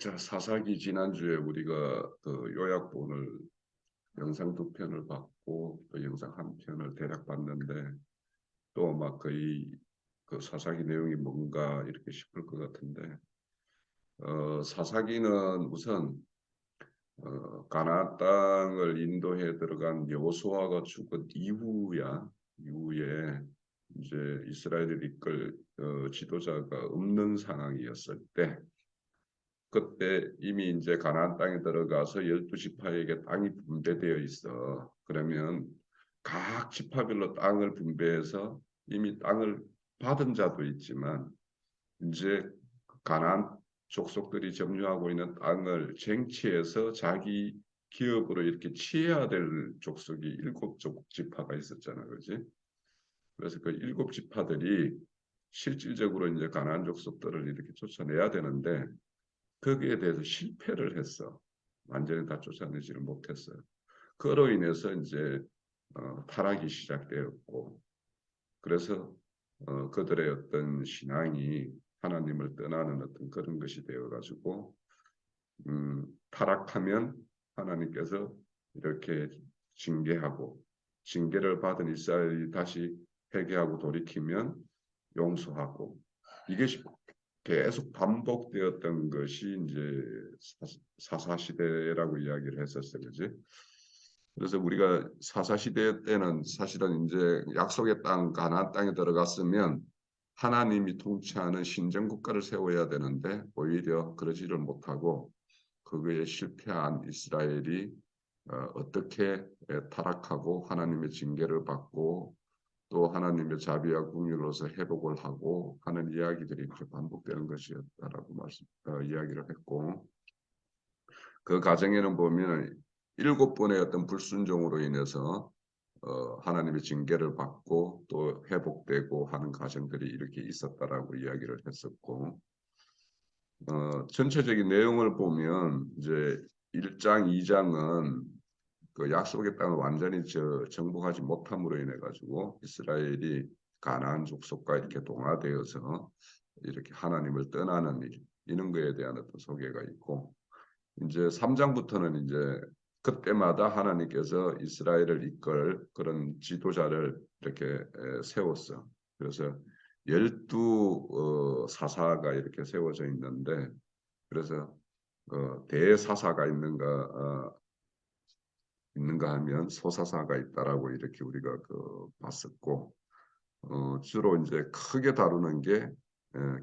자, 사사기 지난주에 우리가 그 요약본을 영상 두 편을 봤고 또 영상 한 편을 대략 봤는데 또 막 거의 그 사사기 내용이 뭔가 이렇게 싶을 것 같은데 사사기는 우선 가나안 땅을 인도해 들어간 여호수아가 죽은 이후에 이제 이스라엘을 이끌 지도자가 없는 상황이었을 때 그때 이미 이제 가나안 땅에 들어가서 12지파에게 땅이 분배되어 있어. 그러면 각 지파별로 땅을 분배해서 이미 땅을 받은 자도 있지만 이제 가나안 족속들이 점유하고 있는 땅을 쟁취해서 자기 기업으로 이렇게 취해야 될 족속이 7지파가 있었잖아, 그렇지? 그래서 그 7지파들이 실질적으로 이제 가나안 족속들을 이렇게 쫓아내야 되는데 거기에 대해서 실패를 했어. 완전히 다 쫓아내지는 못했어요. 그로 인해서 이제 타락이 시작되었고, 그래서 그들의 어떤 신앙이 하나님을 떠나는 어떤 그런 것이 되어가지고 타락하면 하나님께서 이렇게 징계하고 징계를 받은 이스라엘이 다시 회개하고 돌이키면 용서하고 이게 계속 반복되었던 것이 이제 사사시대라고 이야기를 했었어요. 그지? 그래서 우리가 사사시대 때는 사실은 이제 약속의 땅, 가나안 땅에 들어갔으면 하나님이 통치하는 신정국가를 세워야 되는데 오히려 그러지를 못하고 그거에 실패한 이스라엘이 어떻게 타락하고 하나님의 징계를 받고 또 하나님의 자비와 긍휼로서 회복을 하고 하는 이야기들이 이렇게 반복되는 것이었다라고 이야기를 했고 그 과정에는 보면 7번의 어떤 불순종으로 인해서 하나님의 징계를 받고 또 회복되고 하는 과정들이 이렇게 있었다라고 이야기를 했었고 전체적인 내용을 보면 이제 1장, 2장은 그 약속의 땅을 완전히 정복하지 못함으로 인해 가지고 이스라엘이 가나안 족속과 이렇게 동화되어서 이렇게 하나님을 떠나는 일 이런 거에 대한 어떤 소개가 있고 이제 3장부터는 이제 그때마다 하나님께서 이스라엘을 이끌 그런 지도자를 이렇게 세웠어. 그래서 12 사사가 이렇게 세워져 있는데 그래서 대사사가 있는가 하면 소사사가 있다라고 이렇게 우리가 봤었고 주로 이제 크게 다루는 게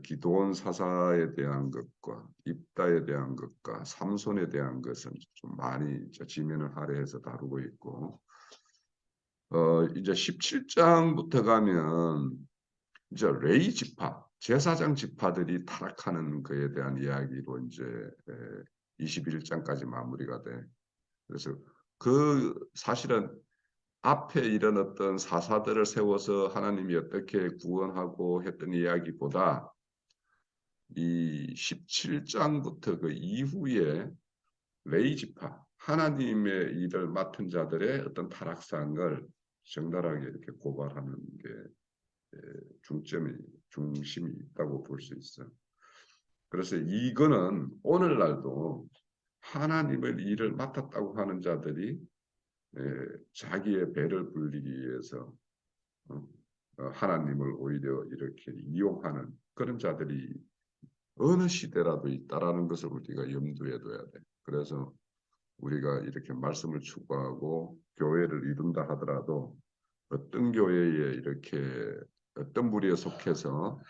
기드온 사사에 대한 것과 입다에 대한 것과 삼손에 대한 것은 좀 많이 지면을 할애해서 다루고 있고 이제 17장부터 가면 이제 레위 지파 제사장 지파들이 타락하는 그에 대한 이야기로 이제 21장까지 마무리가 돼. 그래서 그 사실은 앞에 이런 어떤 사사들을 세워서 하나님이 어떻게 구원하고 했던 이야기보다 이 17장부터 그 이후에 레위 지파 하나님의 일을 맡은 자들의 어떤 타락상을 적나라하게 이렇게 고발하는 게 중심이 있다고 볼 수 있어. 그래서 이거는 오늘날도 하나님의 일을 맡았다고 하는 자들이 자기의 배를 불리기 위해서 하나님을 오히려 이렇게 이용하는 그런 자들이 어느 시대라도 있다라는 것을 우리가 염두에 둬야 돼. 그래서 우리가 이렇게 말씀을 추구하고 교회를 이룬다 하더라도 어떤 교회에 이렇게 어떤 무리에 속해서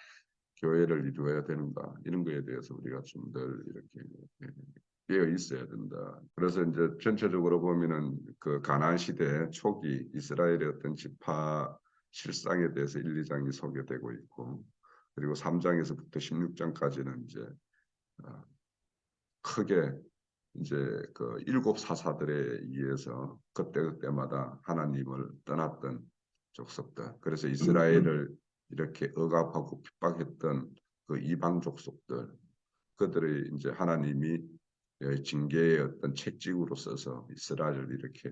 교회를 이루어야 되는가 이런 거에 대해서 우리가 좀 덜 이렇게 깨어 있어야 된다. 그래서 이제 전체적으로 보면은 그 가나안 시대 초기 이스라엘의 어떤 지파 실상에 대해서 1, 2장이 소개되고 있고 그리고 3장에서부터 16장까지는 이제 크게 이제 그 7사사들에 의해서 그때그때마다 하나님을 떠났던 족속들 그래서 이스라엘을 이렇게 억압하고 핍박했던 그 이방 족속들 그들의 이제 하나님이 징계의 어떤 채찍으로 써서 이스라엘을 이렇게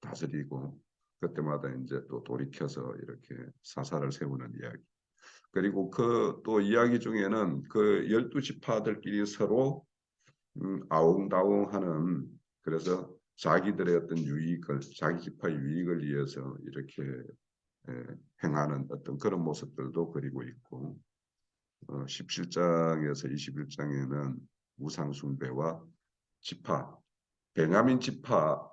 다스리고 그때마다 이제 또 돌이켜서 이렇게 사사를 세우는 이야기. 그리고 그 또 이야기 중에는 그 12지파들끼리 서로 아웅다웅하는, 그래서 자기들의 어떤 유익을, 자기 지파의 유익을 위해서 이렇게 행하는 어떤 그런 모습들도 그리고 있고, 17장에서 21장에는 우상 숭배와 지파, 베냐민 지파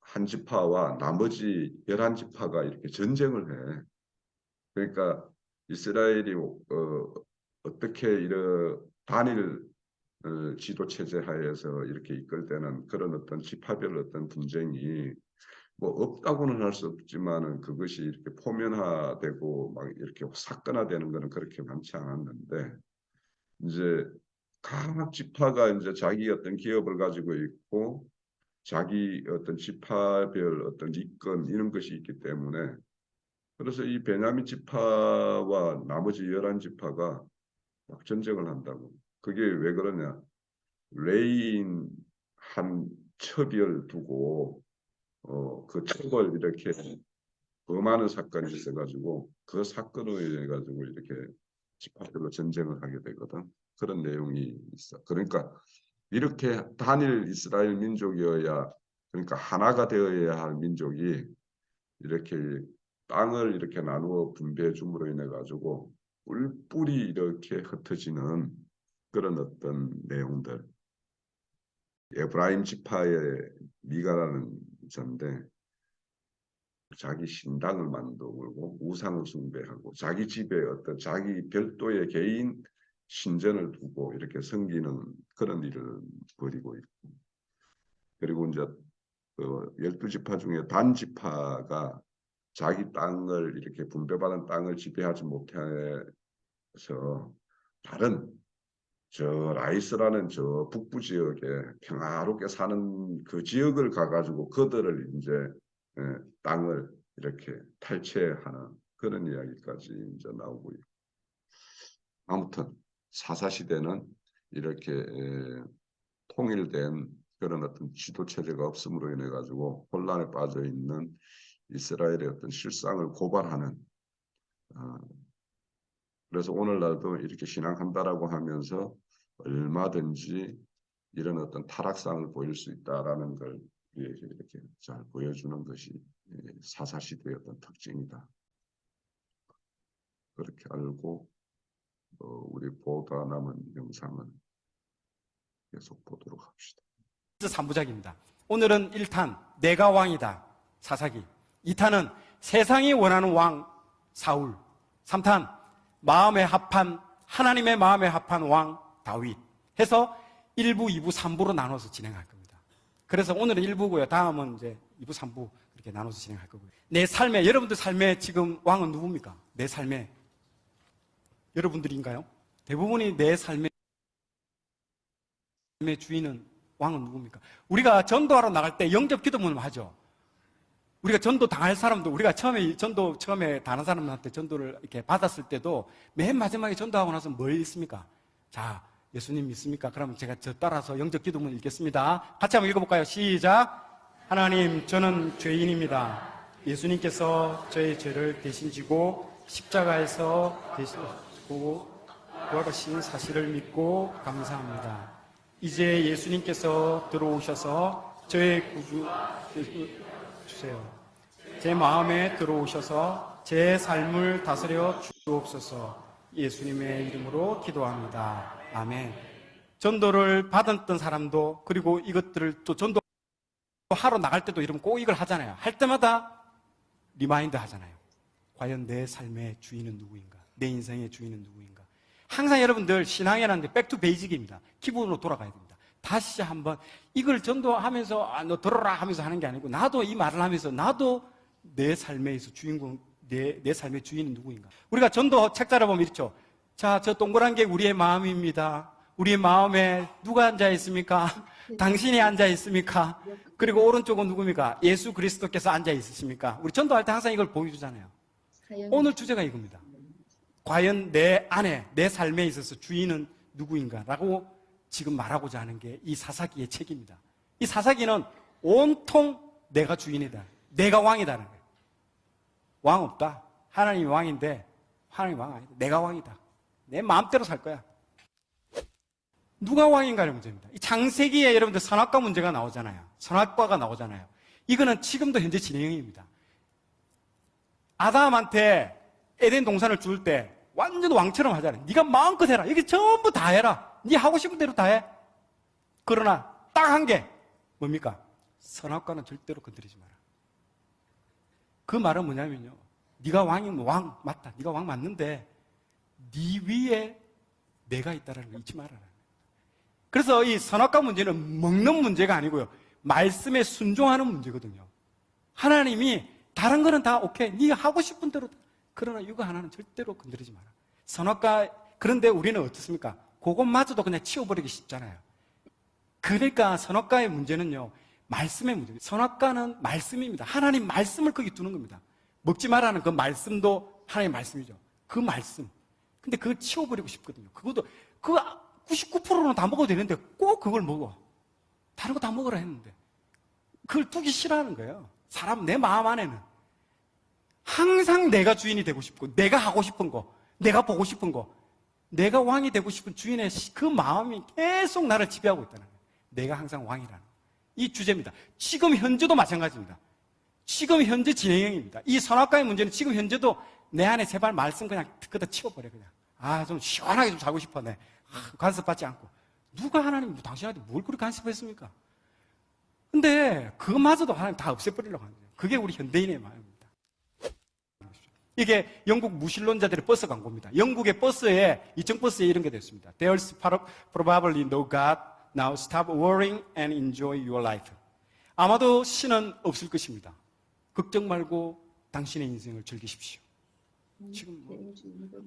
한 지파와 나머지 11지파가 이렇게 전쟁을 해. 그러니까 이스라엘이 어떻게 이런 단일 지도 체제 하에서 이렇게 이끌되는 그런 어떤 지파별 어떤 분쟁이 뭐 없다고는 할 수 없지만은 그것이 이렇게 포면화되고 막 이렇게 사건화되는 것은 그렇게 많지 않았는데, 이제 각 지파가 이제 자기 어떤 기업을 가지고 있고 자기 어떤 지파별 어떤 이권 이런 것이 있기 때문에, 그래서 이 베냐민 지파와 나머지 11지파가 막 전쟁을 한다고. 그게 왜 그러냐? 레인 한 첩을 두고 그 첩을 이렇게 범하는 사건이 있어가지고 그 사건으로 인해 가지고 이렇게 지파별로 전쟁을 하게 되거든. 그런 내용이 있어. 그러니까 이렇게 단일 이스라엘 민족이어야, 그러니까 하나가 되어야 할 민족이 이렇게 땅을 이렇게 나누어 분배해 줌으로 인해 가지고 뿔뿔이 이렇게 흩어지는 그런 어떤 내용들. 에브라임 지파의 미가라는 자인데 자기 신당을 만들고 우상을 숭배하고 자기 집에 어떤 자기 별도의 개인 신전을 두고 이렇게 섬기는 그런 일을 벌이고 있고, 그리고 이제 12지파 중에 단 지파가 자기 땅을 이렇게 분배받은 땅을 지배하지 못해서 다른 저 라이스라는 저 북부 지역에 평화롭게 사는 그 지역을 가가지고 그들을 이제 땅을 이렇게 탈취하는 그런 이야기까지 이제 나오고 있고, 아무튼 사사시대는 이렇게 통일된 그런 어떤 지도 체제가 없음으로 인해 가지고 혼란에 빠져 있는 이스라엘의 어떤 실상을 고발하는, 그래서 오늘날도 이렇게 신앙한다라고 하면서 얼마든지 이런 어떤 타락상을 보일 수 있다라는 걸 우리에게 이렇게 잘 보여주는 것이 사사시대의 어떤 특징이다. 그렇게 알고 우리 보다 남은 영상은 계속 보도록 합시다. 3부작입니다. 오늘은 1탄 내가 왕이다 사사기, 2탄은 세상이 원하는 왕 사울, 3탄 마음에 합한 하나님의 마음에 합한 왕 다윗 해서 1부, 2부, 3부로 나눠서 진행할 겁니다. 그래서 오늘은 1부고요. 다음은 이제 2부, 3부 이렇게 나눠서 진행할 거고요. 내 삶에, 여러분들 삶에 지금 왕은 누굽니까? 내 삶에 여러분들인가요? 대부분이 내 삶의 주인은 왕은 누굽니까? 우리가 전도하러 나갈 때 영접 기도문을 하죠. 우리가 전도 당할 사람도, 우리가 처음에 다른 사람한테 전도를 이렇게 받았을 때도 맨 마지막에 전도하고 나서 뭘 읽습니까? 자, 예수님 믿습니까? 그러면 제가 저 따라서 영접 기도문 읽겠습니다. 같이 한번 읽어볼까요? 시작. 하나님, 저는 죄인입니다. 예수님께서 저의 죄를 대신 지고 십자가에서 대신 지고 돌아가신 사실을 믿고 감사합니다. 이제 예수님께서 들어오셔서 저의 구주 주세요. 제 마음에 들어오셔서 제 삶을 다스려 주옵소서. 예수님의 이름으로 기도합니다. 아멘. 전도를 받았던 사람도, 그리고 이것들을 또 전도하러 나갈 때도 이러면 꼭 이걸 하잖아요. 할 때마다 리마인드 하잖아요. 과연 내 삶의 주인은 누구인가? 내 인생의 주인은 누구인가? 항상 여러분들 신앙이라는 게 백투 베이직입니다. 기본으로 돌아가야 됩니다. 다시 한번 이걸 전도하면서 너 들어라 하면서 하는 게 아니고, 나도 이 말을 하면서 나도 내 삶에서 주인공, 내 삶의 주인은 누구인가? 우리가 전도 책자를 보면 이렇죠. 자, 저 동그란 게 우리의 마음입니다. 우리의 마음에 누가 앉아 있습니까? 당신이 앉아 있습니까? 그리고 오른쪽은 누굽니까? 예수 그리스도께서 앉아 있으십니까? 우리 전도할 때 항상 이걸 보여주잖아요. 오늘 주제가 이겁니다. 과연 내 안에, 내 삶에 있어서 주인은 누구인가? 라고 지금 말하고자 하는 게 이 사사기의 책입니다. 이 사사기는 온통 내가 주인이다, 내가 왕이다는 거예요. 왕 없다. 하나님이 왕인데 하나님이 왕 아니다. 내가 왕이다. 내 마음대로 살 거야. 누가 왕인가의 문제입니다. 이 창세기에 여러분들 선악과 문제가 나오잖아요. 선악과가 나오잖아요. 이거는 지금도 현재 진행형입니다. 아담한테 에덴 동산을 줄 때 완전 왕처럼 하잖아요. 네가 마음껏 해라. 여기 전부 다 해라. 네 하고 싶은 대로 다 해. 그러나 딱 한 게 뭡니까? 선악과는 절대로 건드리지 마라. 그 말은 뭐냐면요. 네가 왕이면 왕 맞다. 네가 왕 맞는데 네 위에 내가 있다는 걸 잊지 말아라. 그래서 이 선악과 문제는 먹는 문제가 아니고요. 말씀에 순종하는 문제거든요. 하나님이 다른 거는 다 오케이. 네가 하고 싶은 대로. 그러나 이거 하나는 절대로 건드리지 마라. 선악과, 그런데 우리는 어떻습니까? 그것마저도 그냥 치워버리기 쉽잖아요. 그러니까 선악과의 문제는요. 말씀의 문제입니다. 선악과는 말씀입니다. 하나님 말씀을 거기 두는 겁니다. 먹지 말라는 그 말씀도 하나님의 말씀이죠. 그 말씀. 근데 그걸 치워버리고 싶거든요. 그것도, 그 99%는 다 먹어도 되는데 꼭 그걸 먹어. 다른 거 다 먹으라 했는데. 그걸 두기 싫어하는 거예요. 사람, 내 마음 안에는. 항상 내가 주인이 되고 싶고, 내가 하고 싶은 거, 내가 보고 싶은 거, 내가 왕이 되고 싶은 주인의 그 마음이 계속 나를 지배하고 있다는 거예요. 내가 항상 왕이라는. 이 주제입니다. 지금 현재도 마찬가지입니다. 지금 현재 진행형입니다. 이 선악과의 문제는 지금 현재도 내 안에 제발 말씀 그냥 그다 치워버려, 그냥. 아, 좀 시원하게 좀 자고 싶어, 네. 간섭받지 않고. 누가 하나님, 당신한테 뭘 그렇게 간섭했습니까? 근데 그마저도 하나님 다 없애버리려고 하는 거예요. 그게 우리 현대인의 마음입니다. 이게 영국 무신론자들의 버스 광고입니다. 영국의 버스에, 2층 버스에 이런 게 됐습니다. There's probably no God. Now stop worrying and enjoy your life. 아마도 신은 없을 것입니다. 걱정 말고 당신의 인생을 즐기십시오. 지금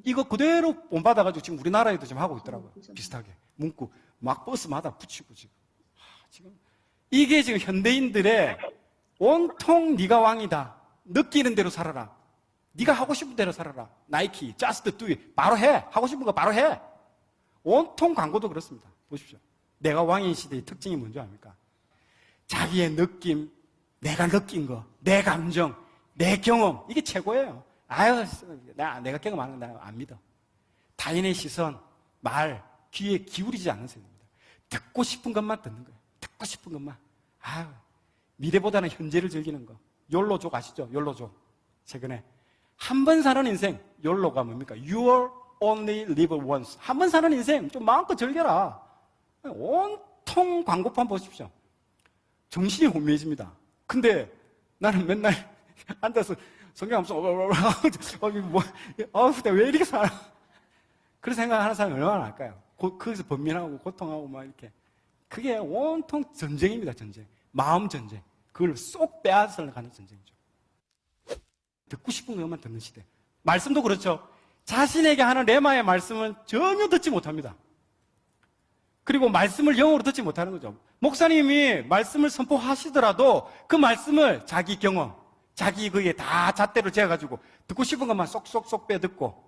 이거 그대로 본받아가지고 지금 우리나라에도 지금 하고 있더라고요. 비슷하게. 문구 막 버스마다 붙이고 지금. 이게 지금 현대인들의 온통 네가 왕이다. 느끼는 대로 살아라. 네가 하고 싶은 대로 살아라. 나이키, just do it. 바로 해. 하고 싶은 거 바로 해. 온통 광고도 그렇습니다. 보십시오. 내가 왕인 시대의 특징이 뭔지 압니까? 자기의 느낌, 내가 느낀 거, 내 감정, 내 경험. 이게 최고예요. 아유, 내가 경험하는 거 안 믿어. 타인의 시선, 말, 귀에 기울이지 않는 세대입니다. 듣고 싶은 것만 듣는 거예요. 듣고 싶은 것만. 아유, 미래보다는 현재를 즐기는 거. 욜로족 아시죠? 욜로족. 최근에. 한 번 사는 인생. 욜로가 뭡니까? You only live once. 한 번 사는 인생. 좀 마음껏 즐겨라. 온통 광고판 보십시오. 정신이 혼미해집니다. 근데 나는 맨날 앉아서 성경 암송, 내가 왜 이렇게 살아? 그런 생각하는 사람이 얼마나 할까요? 거기서 번민하고 고통하고 막 이렇게. 그게 온통 전쟁입니다, 전쟁. 마음 전쟁. 그걸 쏙 빼앗아 가는 전쟁이죠. 듣고 싶은 것만 듣는 시대. 말씀도 그렇죠. 자신에게 하는 레마의 말씀은 전혀 듣지 못합니다. 그리고 말씀을 영어로 듣지 못하는 거죠. 목사님이 말씀을 선포하시더라도 그 말씀을 자기 경험, 자기 그게 다 잣대로 재가지고 듣고 싶은 것만 쏙쏙쏙 빼듣고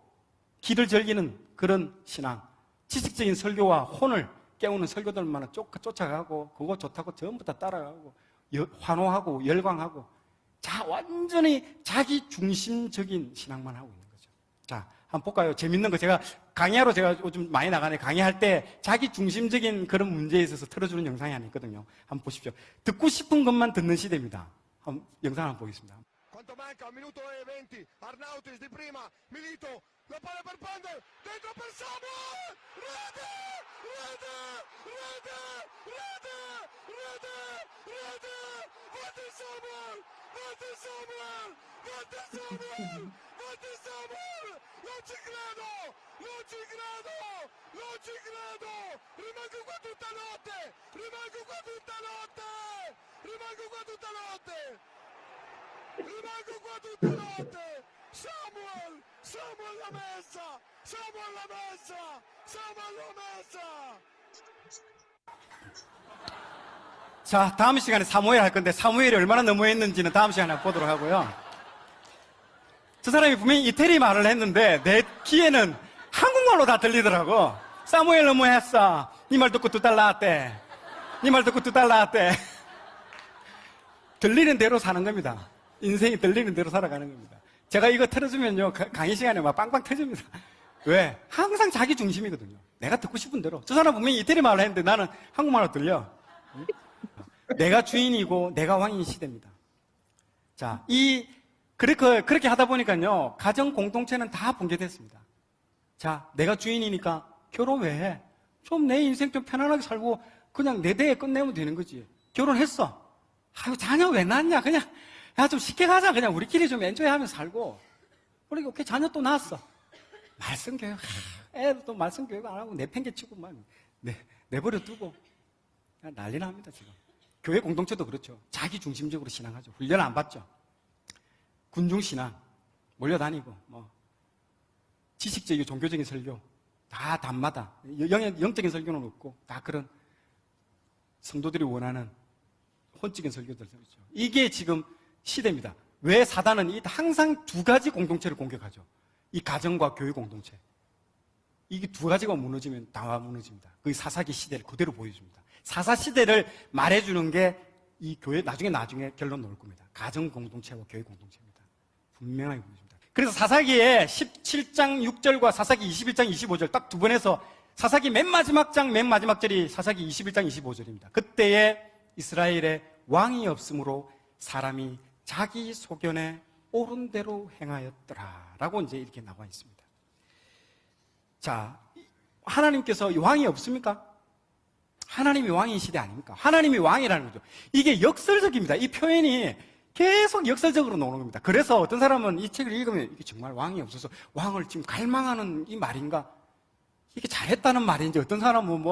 길을 즐기는 그런 신앙. 지식적인 설교와 혼을 깨우는 설교들만 쫓아가고 그거 좋다고 전부 다 따라가고 환호하고 열광하고 완전히 자기 중심적인 신앙만 하고 있는 거죠. 자, 한번 볼까요? 재밌는 거 제가 강의하러 제가 요즘 많이 나가네. 강의할 때 자기 중심적인 그런 문제에 있어서 틀어주는 영상이 하나 있거든요. 한번 보십시오. 듣고 싶은 것만 듣는 시대입니다. 영상 한번 보겠습니다. Quanto manca? 1 minuto e 20. Arnautis di prima. Milito. La palla per Pander. Dentro per Samuel. Rete! Rete! Rete! Rete! Rete! Rete! Vate Samuel! Vate Samuel! Vate Samuel! Vate Samuel! Non ci credo! Non ci credo! Non ci credo! Rimango qua tutta notte! Rimango qua tutta notte! Rimango qua tutta notte! Rimango qua tutta notte! Samuel! Samuel l'ha messa! Samuel l'ha messa! Samuel l'ha messa! 자, 다음 시간에 사무엘 할 건데 사무엘이 얼마나 너무했는지는 다음 시간에 보도록 하고요. 저 사람이 분명히 이태리 말을 했는데 내 귀에는 한국말로 다 들리더라고. 사무엘 너무했어. 네 말 듣고 2달 나왔대. 네 말 듣고 2달 나왔대. 들리는 대로 사는 겁니다. 인생이 들리는 대로 살아가는 겁니다. 제가 이거 틀어주면요 강의 시간에 막 빵빵 터집니다. 왜? 항상 자기 중심이거든요. 내가 듣고 싶은 대로. 저 사람 분명히 이태리 말을 했는데 나는 한국말로 들려. 응? 내가 주인이고 내가 왕인 시대입니다. 자, 그렇게 하다 보니까요, 가정 공동체는 다 붕괴됐습니다. 자, 내가 주인이니까 결혼 왜 해? 좀 내 인생 좀 편안하게 살고 그냥 내 대에 끝내면 되는 거지. 결혼했어. 아유, 자녀 왜 낳냐? 그냥, 야, 좀 쉽게 가자. 그냥 우리끼리 좀 엔조이 하면서 살고. 그러니까, 오케이, 자녀 또 낳았어. 말씀 교육, 애들 또 말씀 교육 안 하고 내팽개치고 막 내버려 두고 난리 납니다, 지금. 교회 공동체도 그렇죠. 자기 중심적으로 신앙하죠. 훈련 안 받죠. 군중신앙, 몰려다니고, 지식적이고 종교적인 설교, 다 담마다. 영적인 설교는 없고, 다 그런 성도들이 원하는 혼적인 설교들. 그렇죠. 이게 지금 시대입니다. 왜 사단은 항상 두 가지 공동체를 공격하죠? 이 가정과 교회 공동체. 이게 두 가지가 무너지면 다 무너집니다. 그 사사기 시대를 그대로 보여줍니다. 사사 시대를 말해주는 게 이 교회 나중에 결론 나올 겁니다. 가정 공동체와 교회 공동체입니다. 분명하게 보여줍니다. 그래서 사사기에 17장 6절과 사사기 21장 25절 딱 두 번에서 사사기 맨 마지막 절이 사사기 21장 25절입니다. 그때에 이스라엘에 왕이 없으므로 사람이 자기 소견에 옳은 대로 행하였더라라고 이제 이렇게 나와 있습니다. 자, 하나님께서 왕이 없습니까? 하나님이 왕인 시대 아닙니까? 하나님이 왕이라는 거죠. 이게 역설적입니다. 이 표현이 계속 역설적으로 나오는 겁니다. 그래서 어떤 사람은 이 책을 읽으면 이게 정말 왕이 없어서 왕을 지금 갈망하는 이 말인가? 이게 잘했다는 말인지, 어떤 사람은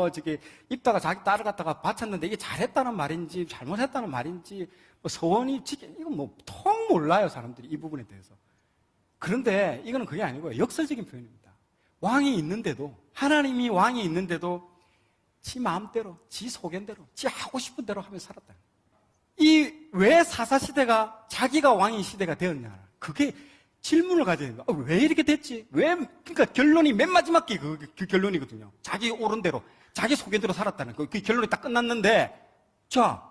입다가 자기 딸을 갖다가 바쳤는데 이게 잘했다는 말인지, 잘못했다는 말인지, 서원이 이건 통 몰라요, 사람들이 이 부분에 대해서. 그런데 이거는 그게 아니고요. 역설적인 표현입니다. 왕이 있는데도, 하나님이 왕이 있는데도 지 마음대로, 지 소견대로, 지 하고 싶은 대로 하면서 살았다. 왜 사사시대가 자기가 왕인 시대가 되었냐. 그게 질문을 가져야 됩니다. 왜 이렇게 됐지? 그러니까 결론이 맨 마지막 게 그 결론이거든요. 자기 옳은 대로, 자기 소견대로 살았다는 그 결론이 딱 끝났는데, 자,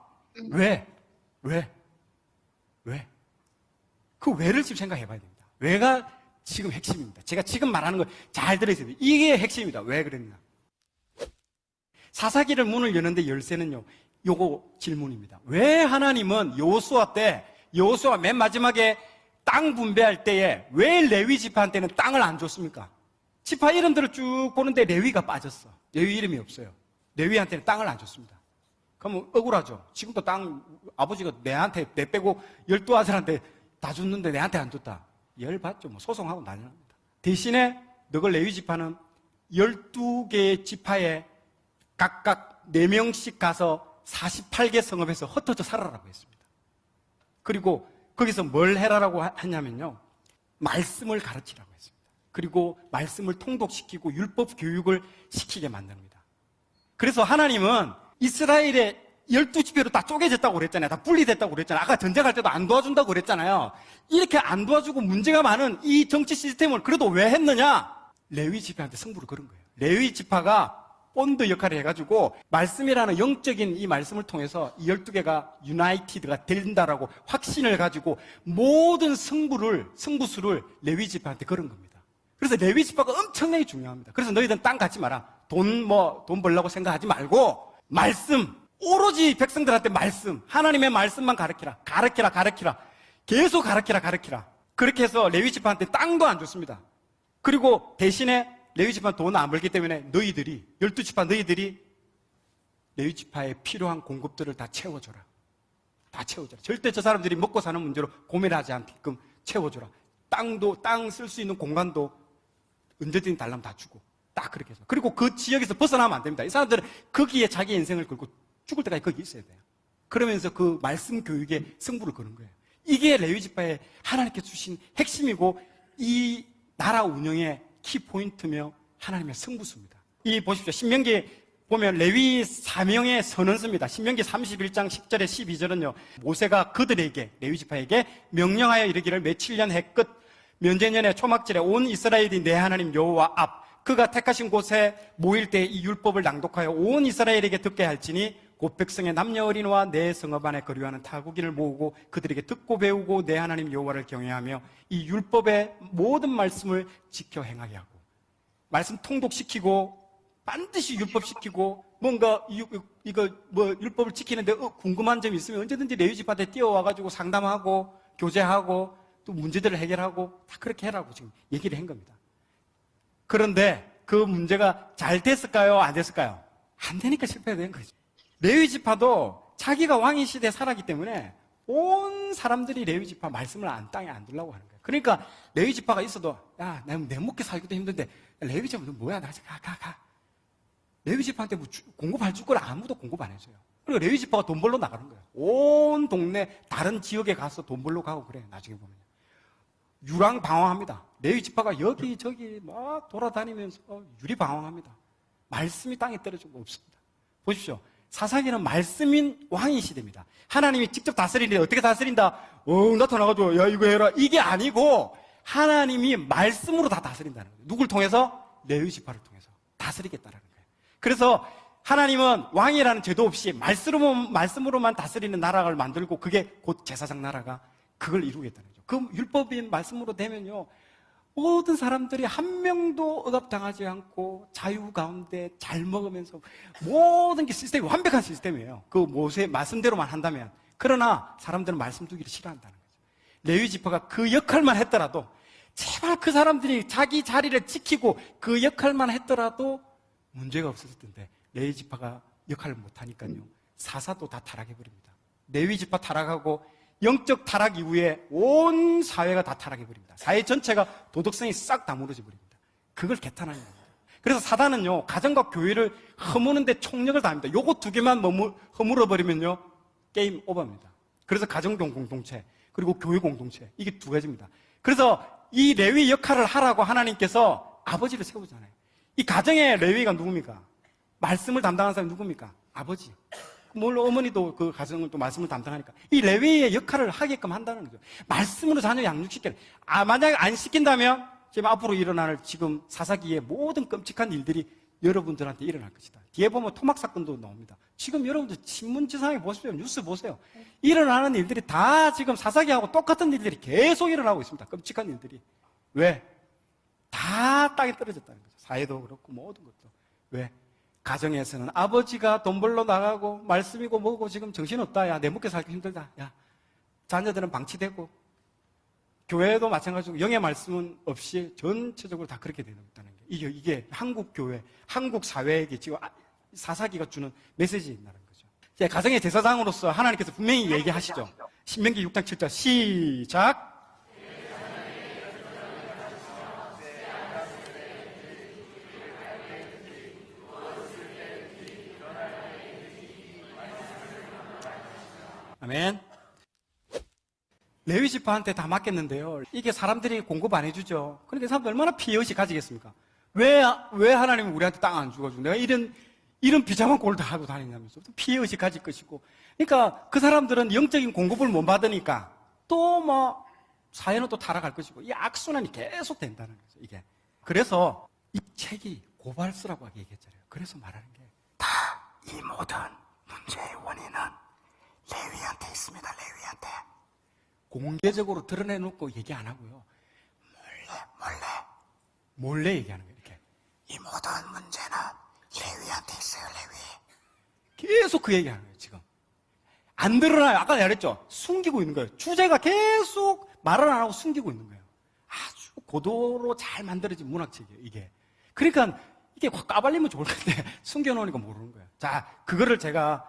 왜? 그 왜를 지금 생각해 봐야 됩니다. 왜가 지금 핵심입니다. 제가 지금 말하는 걸 잘 들으셔야 돼요. 이게 핵심입니다. 왜 그랬냐. 사사기를 문을 여는데 열쇠는요, 요거 질문입니다. 왜 하나님은 여호수아 맨 마지막에 땅 분배할 때에 왜 레위 지파한테는 땅을 안 줬습니까? 지파 이름들을 쭉 보는데 레위가 빠졌어. 레위 이름이 없어요. 레위한테는 땅을 안 줬습니다. 그러면 억울하죠. 지금도 땅 아버지가 내 빼고 12아들한테 다 줬는데 내한테 안 줬다. 열받죠. 소송하고 난리 납니다. 대신에 너가 레위 지파는 12개의 지파에 각각 4명씩 가서 48개 성읍에서 흩어져 살아라고 했습니다. 그리고 거기서 뭘 해라라고 하냐면요, 말씀을 가르치라고 했습니다. 그리고 말씀을 통독시키고 율법 교육을 시키게 만듭니다. 그래서 하나님은 이스라엘의 12지파로 다 쪼개졌다고 그랬잖아요. 다 분리됐다고 그랬잖아요. 아까 전쟁할 때도 안 도와준다고 그랬잖아요. 이렇게 안 도와주고 문제가 많은 이 정치 시스템을 그래도 왜 했느냐? 레위 지파한테 승부를 걸은 거예요. 레위 지파가 본드 역할을 해가지고 말씀이라는 영적인 이 말씀을 통해서 이 12개가 유나이티드가 된다라고 확신을 가지고 모든 승부수를 레위 지파한테 걸은 겁니다. 그래서 레위 지파가 엄청나게 중요합니다. 그래서 너희들은 땅 갖지 마라. 돈 벌려고 생각하지 말고 말씀, 오로지 백성들한테 말씀, 하나님의 말씀만 가르치라. 계속 가르치라. 그렇게 해서 레위 지파한테 땅도 안 줬습니다. 그리고 대신에 레위 지파는 돈 안 벌기 때문에 12지파 너희들이 레위 지파에 필요한 공급들을 다 채워줘라. 절대 저 사람들이 먹고 사는 문제로 고민하지 않게끔 채워줘라. 땅 쓸 수 있는 공간도 언제든지 달라면 다 주고. 딱 그렇게 해서. 그리고 그 지역에서 벗어나면 안 됩니다. 이 사람들은 거기에 자기 인생을 걸고 죽을 때까지 거기 있어야 돼요. 그러면서 그 말씀 교육에 승부를 거는 거예요. 이게 레위 지파에 하나님께 주신 핵심이고 이 나라 운영의 키포인트며 하나님의 승부수입니다. 보십시오. 신명기 보면 레위 사명의 선언서입니다. 신명기 31장 10절에 12절은요, 모세가 그들에게, 레위 지파에게 명령하여 이르기를 며칠 년 해 끝 면제년의 초막절에 온 이스라엘이 내 하나님 여호와 앞 그가 택하신 곳에 모일 때 이 율법을 낭독하여 온 이스라엘에게 듣게 할지니 곧 백성의 남녀 어린이와 내 성읍 안에 거류하는 타국인을 모으고 그들에게 듣고 배우고 내 하나님 여호와를 경외하며 이 율법의 모든 말씀을 지켜 행하게 하고. 말씀 통독시키고 반드시 율법시키고 뭔가 이거 뭐 율법을 지키는데 궁금한 점이 있으면 언제든지 레위 지파한테 뛰어와가지고 상담하고 교제하고 또 문제들을 해결하고 다 그렇게 해라고 지금 얘기를 한 겁니다. 그런데 그 문제가 잘 됐을까요? 안 됐을까요? 안 되니까 실패가 된 거죠. 레위 지파도 자기가 왕의 시대에 살았기 때문에 온 사람들이 레위 지파 말씀을 땅에 안 두려고 하는 거예요. 그러니까 레위 지파가 있어도 야, 내 먹게 살기도 힘든데 레위 지파 너 뭐야? 나 가. 레위 지파한테 뭐 공급할 줄 걸 아무도 공급 안 해줘요. 그리고 레위 지파가 돈 벌러 나가는 거예요. 온 동네 다른 지역에 가서 돈 벌러 가고 그래. 나중에 보면 유랑방황합니다. 레위 지파가 여기저기 막 돌아다니면서 유리방황합니다. 말씀이 땅에 떨어지고 없습니다. 보십시오. 사사기는 말씀인 왕의 시대입니다. 하나님이 직접 다스리는데 어떻게 다스린다? 나타나가지고 야 이거 해라. 이게 아니고 하나님이 말씀으로 다 다스린다는 거예요. 누굴 통해서? 레위 지파를 통해서 다스리겠다라는 거예요. 그래서 하나님은 왕이라는 제도 없이 말씀으로만 다스리는 나라를 만들고 그게 곧 제사장 나라가 그걸 이루겠다는 거죠. 그 율법인 말씀으로 되면요, 모든 사람들이 한 명도 억압당하지 않고 자유 가운데 잘 먹으면서 모든 게 시스템이 완벽한 시스템이에요. 그 모세 말씀대로만 한다면. 그러나 사람들은 말씀 두기를 싫어한다는 거죠. 레위 지파가 그 역할만 했더라도 제발 그 사람들이 자기 자리를 지키고 그 역할만 했더라도 문제가 없었을 텐데 레위 지파가 역할을 못하니까요, 사사도 다 타락해버립니다. 레위 지파 타락하고 영적 타락 이후에 온 사회가 다 타락해버립니다. 사회 전체가 도덕성이 싹 다 무너져 버립니다. 그걸 개탄하는 겁니다. 그래서 사단은요, 가정과 교회를 허무는데 총력을 다합니다. 요거 두 개만 허물어버리면요, 게임 오버입니다. 그래서 가정경 공동체, 그리고 교회 공동체, 이게 두 가지입니다. 그래서 이 레위 역할을 하라고 하나님께서 아버지를 세우잖아요. 이 가정의 레위가 누굽니까? 말씀을 담당하는 사람이 누굽니까? 아버지. 물론 어머니도 그 가정을 또 말씀을 담당하니까 이 레위의 역할을 하게끔 한다는 거죠. 말씀으로 자녀 양육시켜라. 만약에 안 시킨다면 지금 앞으로 일어날 지금 사사기의 모든 끔찍한 일들이 여러분들한테 일어날 것이다. 뒤에 보면 토막 사건도 나옵니다. 지금 여러분들 신문지상에 보십시오. 뉴스 보세요. 일어나는 일들이 다 지금 사사기하고 똑같은 일들이 계속 일어나고 있습니다. 끔찍한 일들이. 왜? 다 땅에 떨어졌다는 거죠. 사회도 그렇고 모든 것도. 왜? 가정에서는 아버지가 돈 벌러 나가고 말씀이고 뭐고 지금 정신없다. 야, 내 먹게 살기 힘들다. 야, 자녀들은 방치되고, 교회도 마찬가지고 영의 말씀은 없이 전체적으로 다 그렇게 되는 거다는 게 이게 한국 교회, 한국 사회에게 지금 사사기가 주는 메시지라는 거죠. 이제 가정의 제사장으로서 하나님께서 분명히 얘기하시죠. 신명기 6장 7절 시작. 아멘. 레위 지파한테 다 맡겼는데요, 이게 사람들이 공급 안 해주죠. 그러니까 사람들 얼마나 피해의식 가지겠습니까? 왜 하나님이 우리한테 땅 안 주어주고 내가 이런 비참한 꼴을 다 하고 다니냐면서 피해의식 가질 것이고. 그러니까 그 사람들은 영적인 공급을 못 받으니까 또 뭐 사회는 또 타락할 것이고 이 악순환이 계속 된다는 거죠. 이게. 그래서 이 책이 고발스라고 얘기했잖아요. 그래서 말하는 게 다 이 모든 문제의 원인은 레위한테 있습니다. 레위한테. 공개적으로 드러내놓고 얘기 안 하고요, 몰래 얘기하는 거예요. 이렇게. 이 모든 문제는 레위한테 있어요. 레위. 계속 그 얘기하는 거예요. 지금 안 드러나요. 아까 말했죠. 숨기고 있는 거예요. 주제가 계속 말을 안 하고 숨기고 있는 거예요. 아주 고도로 잘 만들어진 문학책이에요, 이게. 그러니까 이게 확 까발리면 좋을 건데 숨겨놓으니까 모르는 거예요. 자, 그거를 제가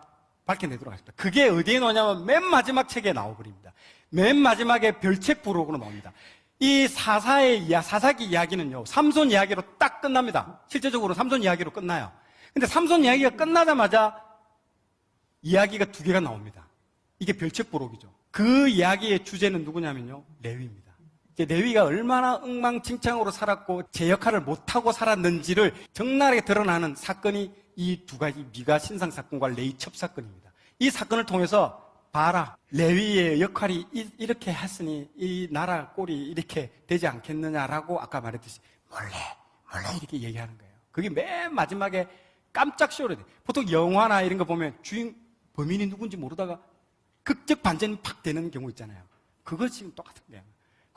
밝혀내도록 하겠습니다. 그게 어디에 나오냐면 맨 마지막 책에 나와버립니다. 맨 마지막에 별책 부록으로 나옵니다. 이 사사기 이야기는요, 삼손 이야기로 딱 끝납니다. 실제적으로 삼손 이야기로 끝나요. 근데 삼손 이야기가 끝나자마자 이야기가 두 개가 나옵니다. 이게 별책 부록이죠. 그 이야기의 주제는 누구냐면요, 레위입니다. 이제 레위가 얼마나 엉망진창으로 살았고 제 역할을 못하고 살았는지를 적나라하게 드러나는 사건이 이 두 가지 미가 신상 사건과 레위 첩 사건입니다. 이 사건을 통해서 봐라, 레위의 역할이 이렇게 했으니 이 나라 꼴이 이렇게 되지 않겠느냐라고 아까 말했듯이 몰래 이렇게 얘기하는 거예요. 그게 맨 마지막에 깜짝 쇼를 돼. 보통 영화나 이런 거 보면 범인이 누군지 모르다가 극적 반전이 팍 되는 경우 있잖아요. 그거 지금 똑같은 거예요.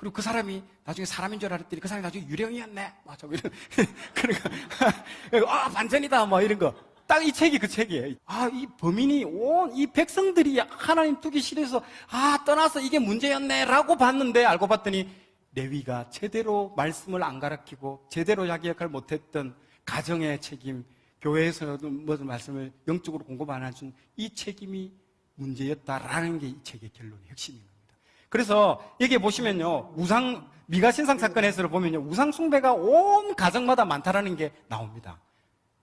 그리고 그 사람이 나중에 사람인 줄 알았더니 그 사람이 나중에 유령이었네. 맞아. 이런. 그러니까, 반전이다. 뭐 이런 거. 딱 이 책이 그 책이에요. 이 범인이 이 백성들이 하나님 두기 싫어서, 떠나서 이게 문제였네. 라고 봤는데, 알고 봤더니, 레위가 제대로 말씀을 안 가르치고, 제대로 자기 역할을 못했던 가정의 책임, 교회에서도 무슨 말씀을 영적으로 공급 안 해준 이 책임이 문제였다라는 게 이 책의 결론의 핵심인 겁니다. 그래서 여기 보시면요, 미가 신상 사건에서 보면요, 우상 숭배가 온 가정마다 많다라는 게 나옵니다.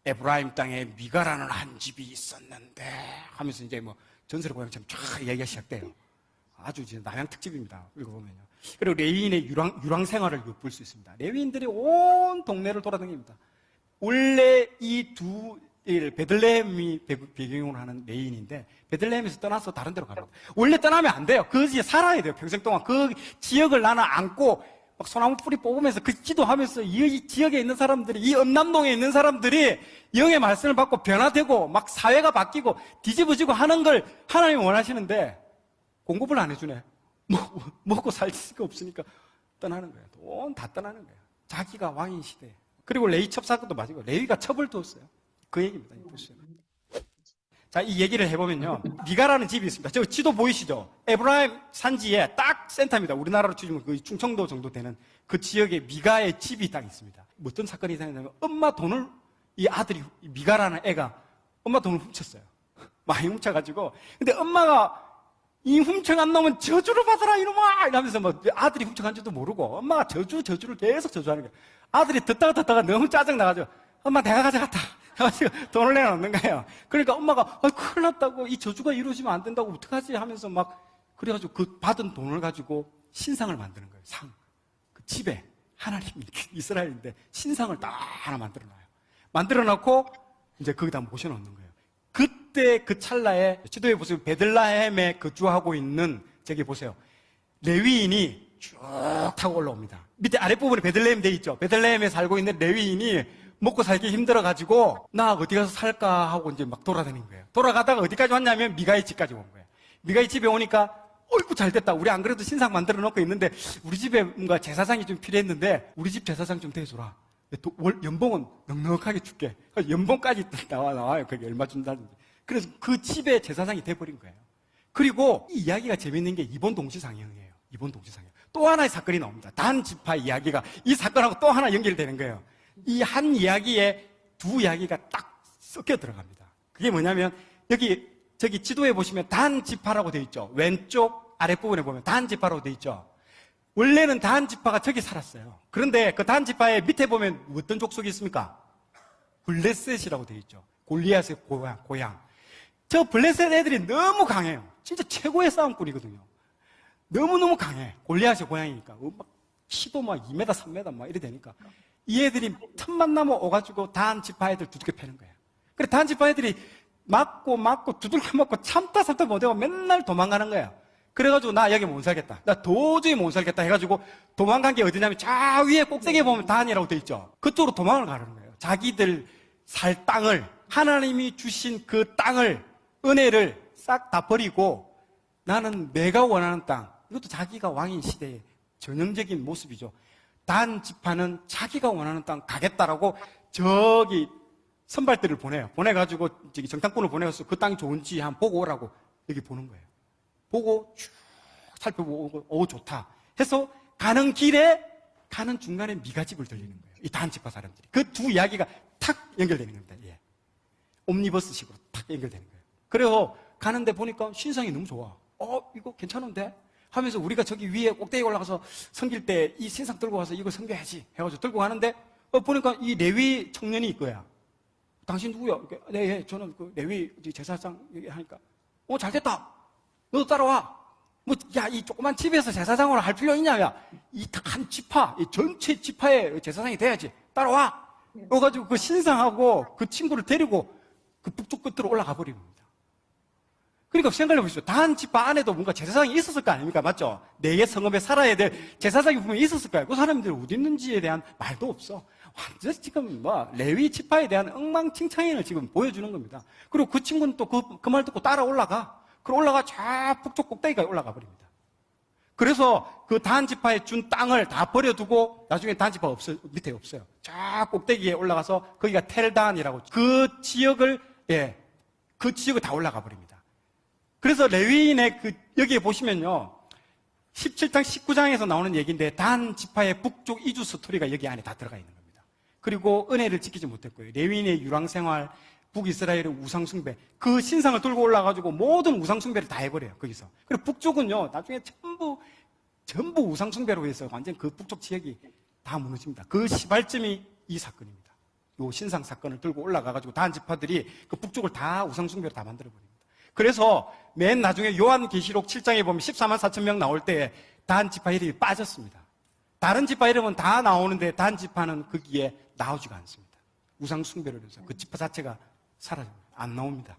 에브라임 땅에 미가라는 한 집이 있었는데 하면서 이제 뭐 전설의 고향처럼 쫙 이야기가 시작돼요. 아주 이제 남양 특집입니다. 읽어보면요. 그리고 레위인의 유랑 생활을 엿볼 수 있습니다. 레위인들이 온 동네를 돌아다닙니다. 원래 이 두 베들레헴이 배경으로 하는 레위인인데 베들레헴에서 떠나서 다른 데로 갑니다. 원래 떠나면 안 돼요. 그 지역에 살아야 돼요. 평생 동안 그 지역을 나는 안고 막 소나무 뿌리 뽑으면서 그 기도하면서 이 지역에 있는 사람들이, 이 엄남동에 있는 사람들이 영의 말씀을 받고 변화되고 막 사회가 바뀌고 뒤집어지고 하는 걸 하나님이 원하시는데 공급을 안 해주네. 먹고 살 수가 없으니까 떠나는 거예요. 돈 다 떠나는 거예요. 자기가 왕인 시대에. 그리고 레위 첩 사건도 맞이고 레위가 첩을 두었어요. 그 얘기입니다. 보시죠. 자, 이 얘기를 해보면요, 미가라는 집이 있습니다. 저 지도 보이시죠? 에브라임 산지에 딱 센터입니다. 우리나라로 치면 거의 충청도 정도 되는 그 지역에 미가의 집이 딱 있습니다. 어떤 사건이 생겼냐면 엄마 돈을 이 아들이 미가라는 애가 엄마 돈을 훔쳤어요. 많이 훔쳐가지고. 근데 엄마가 이 훔쳐간 놈은 저주를 받아라 이놈아 이러면서 뭐 아들이 훔쳐간 줄도 모르고 엄마가 저주를 계속 저주하는 거예요. 아들이 듣다가 너무 짜증나가지고 엄마 내가 가져갔다 해가지고 돈을 내놓는 거예요. 그러니까 엄마가 큰일 났다고, 이 저주가 이루어지면 안 된다고 어떡하지 하면서 막 그래가지고 그 받은 돈을 가지고 신상을 만드는 거예요. 그 집에 하나님이 이스라엘인데 신상을 딱 하나 만들어놔요. 만들어놓고 이제 거기다 모셔놓는 거예요. 그때 그 찰나에 지도에 보시면 베들레헴에 거주하고 있는, 저기 보세요, 레위인이 쭉 타고 올라옵니다. 밑에 아랫부분에 베들레헴 돼 있죠. 베들레헴에 살고 있는 레위인이 먹고 살기 힘들어가지고 나 어디 가서 살까 하고 이제 막 돌아다니는 거예요. 돌아가다가 어디까지 왔냐면 미가의 집까지 온 거예요. 미가의 집에 오니까 어이구 잘 됐다. 우리 안 그래도 신상 만들어 놓고 있는데 우리 집에 뭔가 제사장이 좀 필요했는데 우리 집 제사장 좀 대줘라. 연봉은 넉넉하게 줄게. 연봉까지 나와요. 그게 얼마 준다든지. 그래서 그 집에 제사장이 돼버린 거예요. 그리고 이 이야기가 재밌는 게 이번 동시상영이에요. 이번 동시상영. 또 하나의 사건이 나옵니다. 단 지파 이야기가 이 사건하고 또 하나 연결되는 거예요. 이 한 이야기에 두 이야기가 딱 섞여 들어갑니다. 그게 뭐냐면 저기 지도에 보시면 단 지파라고 되어 있죠. 왼쪽 아랫부분에 보면 단 지파라고 되어 있죠. 원래는 단 지파가 저기 살았어요. 그런데 그 단 지파의 밑에 보면 어떤 족속이 있습니까? 블레셋이라고 되어 있죠. 골리앗의 고향. 저 블레셋 애들이 너무 강해요. 진짜 최고의 싸움꾼이거든요. 너무너무 강해. 골리앗의 고향이니까. 막 키도 막 2m, 3m 막 이래 되니까. 이 애들이 틈만 나면 오가지고 단 지파 애들 두들겨 패는 거예요. 그래, 단 지파 애들이 맞고 두들겨 맞고 참다 못하고 맨날 도망가는 거예요. 그래가지고 나 여기 못 살겠다. 나 도저히 못 살겠다 해가지고 도망간 게 어디냐면 저 위에 꼭대기에 보면 단이라고 돼 있죠. 그쪽으로 도망을 가는 거예요. 자기들 살 땅을, 하나님이 주신 그 땅을, 은혜를 싹 다 버리고 나는 내가 원하는 땅, 이것도 자기가 왕인 시대의 전형적인 모습이죠. 단 지파는 자기가 원하는 땅 가겠다라고 저기 선발들을 보내가지고 저기 정탐꾼을 보내서 그 땅이 좋은지 한번 보고 오라고 여기 보는 거예요. 보고 쭉 살펴보고 오 좋다 해서 가는 길에 가는 중간에 미가집을 들리는 거예요. 이 단 지파 사람들이. 그 두 이야기가 탁 연결되는 겁니다. 예. 옴니버스식으로 탁 연결되는 거예요. 그래서 가는데 보니까 신상이 너무 좋아. 이거 괜찮은데? 하면서 우리가 저기 위에 꼭대기 올라가서 섬길 때 이 신상 들고 와서 이거 섬겨야지 해가지고 들고 가는데 보니까 이 레위 청년이 있고요. 당신 누구야? 네, 저는 그 레위 제사장 얘기하니까 잘 됐다. 너도 따라와. 이 조그만 집에서 제사장으로 할 필요 있냐? 이 한 지파, 이 전체 지파의 제사장이 돼야지. 따라와. 그래가지고 그 신상하고 그 친구를 데리고 그 북쪽 끝으로 올라가 버린 겁니다. 그러니까 생각해 보십시오. 단 지파 안에도 뭔가 제사장이 있었을 거 아닙니까? 맞죠? 내 성읍에 살아야 될 제사장이 분명히 있었을 거예요. 그 사람들이 어디 있는지에 대한 말도 없어. 완전 지금 레위 지파에 대한 엉망진창을 지금 보여주는 겁니다. 그리고 그 친구는 또 그 말 듣고 따라 올라가. 그리고 올라가 저 북쪽 꼭대기까지 올라가 버립니다. 그래서 그 다한 지파에 준 땅을 다 버려두고 나중에 다한 지파가 밑에 없어요. 저 꼭대기에 올라가서 거기가 텔단이라고 그 지역을 다 올라가 버립니다. 그래서 레위인의 여기에 보시면요. 17장 19장에서 나오는 얘기인데 단 지파의 북쪽 이주 스토리가 여기 안에 다 들어가 있는 겁니다. 그리고 은혜를 지키지 못했고요. 레위인의 유랑생활, 북이스라엘의 우상숭배, 그 신상을 들고 올라가지고 모든 우상숭배를 다 해버려요. 거기서. 그리고 북쪽은요. 나중에 전부 우상숭배로 해서 완전 그 북쪽 지역이 다 무너집니다. 그 시발점이 이 사건입니다. 이 신상 사건을 들고 올라가가지고 단 지파들이 그 북쪽을 다 우상숭배로 다 만들어버립니다. 그래서 맨 나중에 요한계시록 7장에 보면 14만 4천 명 나올 때 단 지파 이름이 빠졌습니다. 다른 지파 이름은 다 나오는데 단 지파는 거기에 나오지가 않습니다. 우상 숭배를 해서 그 지파 자체가 사라집니다. 안 나옵니다.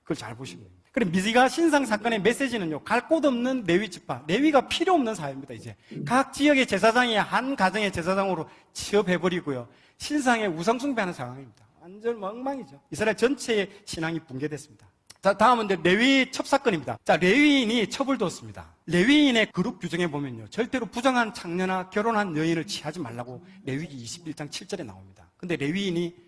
그걸 잘 보시면 됩니다. 그럼 미가 신상 사건의 메시지는요, 갈 곳 없는 레위 지파, 레위가 필요 없는 사회입니다. 이제 각 지역의 제사장이 한 가정의 제사장으로 취업해버리고요, 신상에 우상 숭배하는 상황입니다. 완전 엉망이죠. 이스라엘 전체의 신앙이 붕괴됐습니다. 자, 다음은 이제 레위 첩사건입니다. 자, 레위인이 첩을 뒀습니다. 레위인의 그룹 규정에 보면요, 절대로 부정한 창녀나 결혼한 여인을 취하지 말라고 레위기 21장 7절에 나옵니다. 근데 레위인이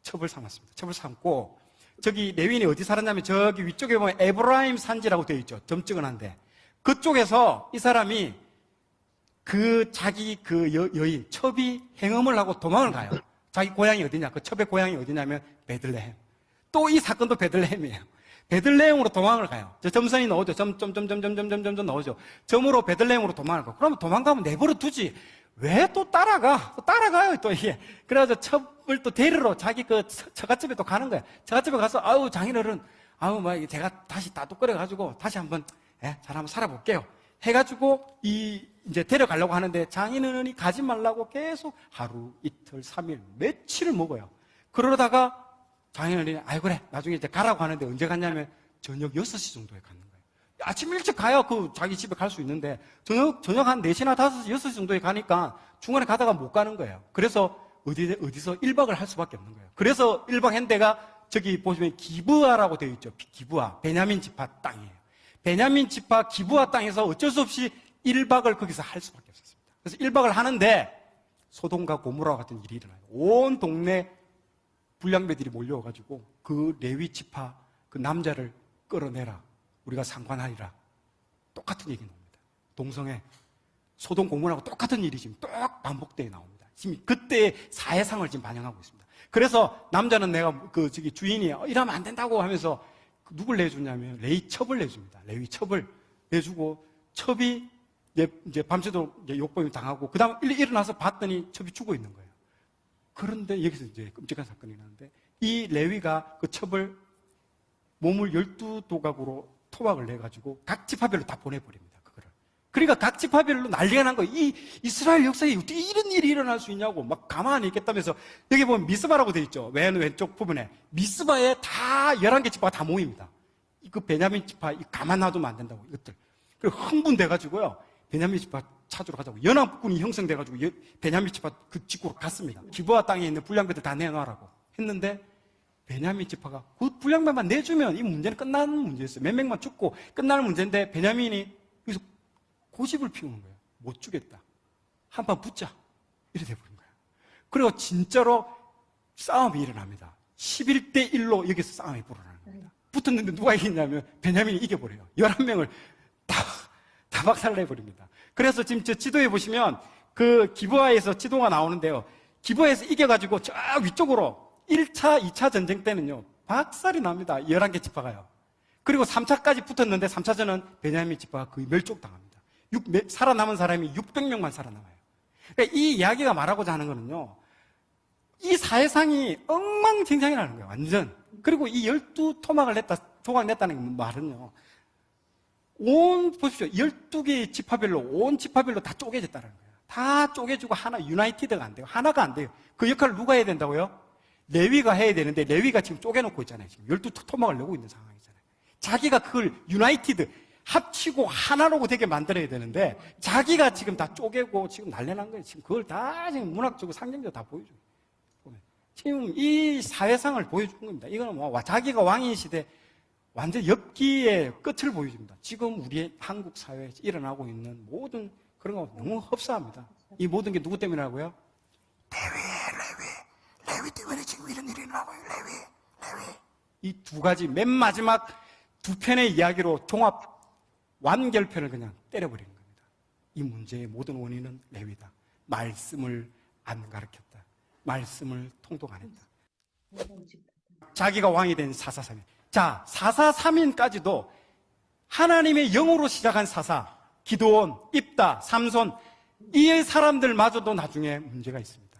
첩을 삼았습니다. 첩을 삼고, 저기 레위인이 어디 살았냐면 저기 위쪽에 보면 에브라임 산지라고 되어 있죠. 점찍은한데 그쪽에서 이 사람이 자기 여인 첩이 행음을 하고 도망을 가요. 자기 고향이 어디냐? 그 첩의 고향이 어디냐면 베들레헴. 또 이 사건도 베들레헴이에요. 베들레헴으로 도망을 가요. 저 점선이 나오죠. 점 나오죠. 점으로 베들레헴으로 도망을 가요. 그러면 도망가면 내버려 두지. 왜 또 따라가요, 또 이게. 그래가지고 첩을 또 데리러 자기 처갓집에 또 가는 거야. 처갓집에 가서, 장인어른, 제가 다시 따뚝거려가지고 다시 한번, 잘 한번 살아볼게요. 해가지고, 이제 데려가려고 하는데 장인어른이 가지 말라고 계속 하루, 이틀, 3일, 며칠을 먹어요. 그러다가 장인어른이, 그래. 나중에 이제 가라고 하는데 언제 갔냐면 저녁 6시 정도에 가는 거예요. 아침 일찍 가야 자기 집에 갈 수 있는데 저녁 한 4시나 5시, 6시 정도에 가니까 중간에 가다가 못 가는 거예요. 그래서 어디서 1박을 할 수밖에 없는 거예요. 그래서 1박 한 데가 저기 보시면 기브아라고 되어 있죠. 기브아. 베냐민 지파 땅이에요. 베냐민 지파 기브아 땅에서 어쩔 수 없이 1박을 거기서 할 수밖에 없었습니다. 그래서 1박을 하는데 소돔과 고모라 같은 일이 일어나요. 온 동네 불량배들이 몰려와가지고 그 레위 지파 그 남자를 끌어내라. 우리가 상관하리라. 똑같은 얘기 나옵니다. 동성애, 소돔 고모라하고 똑같은 일이 지금 똑 반복되어 나옵니다. 지금 그때의 사회상을 지금 반영하고 있습니다. 그래서 남자는 내가 주인이 이러면 안 된다고 하면서 누굴 내주냐면 레위 첩을 내줍니다. 레위 첩을 내주고 첩이 이제 밤새도록 욕범이 당하고 그다음 일어나서 봤더니 첩이 죽어 있는 거예요. 그런데 여기서 이제 끔찍한 사건이 나는데 이 레위가 그 첩을 몸을 12도각으로 토막을 내가지고 각 지파별로 다 보내버립니다. 그거를. 그러니까 각 지파별로 난리가 난 거예요. 이 이스라엘 역사에 어떻게 이런 일이 일어날 수 있냐고 막 가만히 있겠다면서 여기 보면 미스바라고 되어 있죠. 왼쪽 부분에. 미스바에 다 11개 지파가 다 모입니다. 그 베냐민 지파 가만 놔두면 안 된다고 이것들. 그리고 흥분돼가지고요. 베냐민 지파 찾으러 가자고 연합군이 형성돼가지고 베냐민 지파 그 직구로 갔습니다. 기브아 땅에 있는 불량배들 다 내놔라고 했는데 베냐민 지파가 그 불량배만 내주면 이 문제는 끝나는 문제였어요. 몇 명만 죽고 끝나는 문제인데 베냐민이 여기서 고집을 피우는 거예요. 못 주겠다. 한판 붙자. 이래 돼버린 거예요. 그리고 진짜로 싸움이 일어납니다. 11대 1로 여기서 싸움이 불어나는 겁니다. 붙었는데 누가 이겼냐면 베냐민이 이겨버려요. 11명을 다 박살내버립니다. 그래서 지금 저 지도에 보시면 그 기브아에서 지도가 나오는데요. 기브아에서 이겨가지고 저 위쪽으로 1차, 2차 전쟁 때는요, 박살이 납니다. 11개 지파가요. 그리고 3차까지 붙었는데 3차전은 베냐민 지파가 거의 멸족당합니다. 살아남은 사람이 600명만 살아남아요. 그러니까 이 이야기가 말하고자 하는 거는요, 이 사회상이 엉망진창이라는 거예요, 완전. 그리고 이 12토막을 조각 냈다는 말은요, 보십시오. 12개의 지파별로, 온 지파별로 다 쪼개졌다는 거예요. 다 쪼개지고 하나, 유나이티드가 안 돼요. 하나가 안 돼요. 그 역할을 누가 해야 된다고요? 레위가 해야 되는데, 레위가 지금 쪼개놓고 있잖아요. 지금 12토막을 내고 있는 상황이잖아요. 자기가 그걸 유나이티드, 합치고 하나로 되게 만들어야 되는데, 자기가 지금 다 쪼개고 지금 난리 난 거예요. 지금 그걸 다 지금 문학적으로 상징적으로 다 보여줘요. 지금 이 사회상을 보여준 겁니다. 이거는 자기가 왕인 시대, 완전 엽기의 끝을 보여줍니다. 지금 우리의 한국 사회에 일어나고 있는 모든 그런 거 너무 흡사합니다. 이 모든 게 누구 때문이라고요? 레위 때문에 지금 이런 일이 일어나고 있어요. 레위. 이 두 가지 맨 마지막 두 편의 이야기로 종합 완결편을 그냥 때려버리는 겁니다. 이 문제의 모든 원인은 레위다. 말씀을 안 가르쳤다. 말씀을 통독 안 했다. 자기가 왕이 된 사사삼인. 자, 사사삼인까지도 하나님의 영으로 시작한 사사, 기드온, 입다, 삼손, 이 사람들마저도 나중에 문제가 있습니다.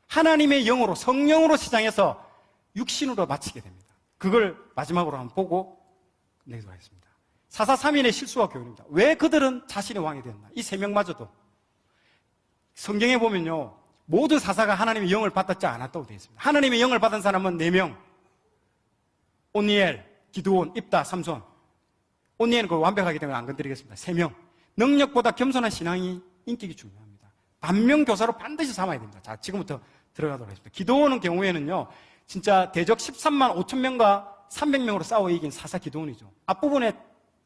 하나님의 영으로, 성령으로 시작해서 육신으로 마치게 됩니다. 그걸 마지막으로 한번 보고 내도록 하겠습니다. 사사삼인의 실수와 교훈입니다. 왜 그들은 자신의 왕이 되었나? 이 세 명마저도 성경에 보면요, 모든 사사가 하나님의 영을 받았지 않았다고 되어 있습니다. 하나님의 영을 받은 사람은 4명. 오니엘, 기드온, 입다, 삼손. 오니엘은 그걸 완벽하기 때문에 안 건드리겠습니다. 3명. 능력보다 겸손한 신앙이 인격이 중요합니다. 반면교사로 반드시 삼아야 됩니다. 자, 지금부터 들어가도록 하겠습니다. 기드온의 경우에는요, 진짜 대적 13만 5천 명과 300명으로 싸워 이긴 사사 기드온이죠. 앞부분에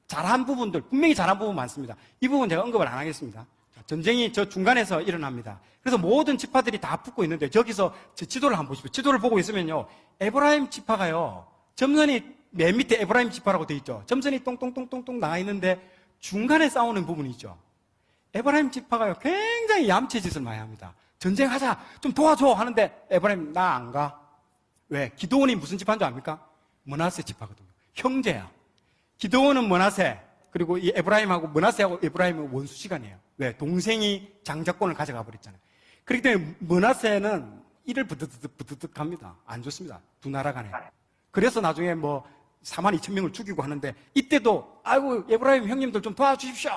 잘한 부분들, 분명히 잘한 부분 많습니다. 이 부분 제가 언급을 안 하겠습니다. 전쟁이 저 중간에서 일어납니다. 그래서 모든 지파들이 다 붙고 있는데, 저기서 저 지도를 한번 보십시오. 지도를 보고 있으면요, 에브라임 지파가요, 점선이 맨 밑에 에브라임 지파라고 되어 있죠. 점선이 똥똥똥똥똥 나와 있는데 중간에 싸우는 부분이 있죠. 에브라임 지파가요, 굉장히 얌체 짓을 많이 합니다. 전쟁하자, 좀 도와줘 하는데 에브라임 나 안 가. 왜? 기드온이 무슨 지파인 줄 압니까? 므낫세 지파거든요. 형제야. 기드온은 므낫세, 그리고 이 에브라임하고 므낫세하고 에브라임은 원수시간이에요. 왜? 동생이 장자권을 가져가 버렸잖아요. 그렇기 때문에 므낫세는 이를 부드득 합니다. 안 좋습니다. 두 나라 간에. 그래서 나중에 뭐 4만 2천 명을 죽이고 하는데, 이때도 아이고 에브라임 형님들 좀 도와주십시오.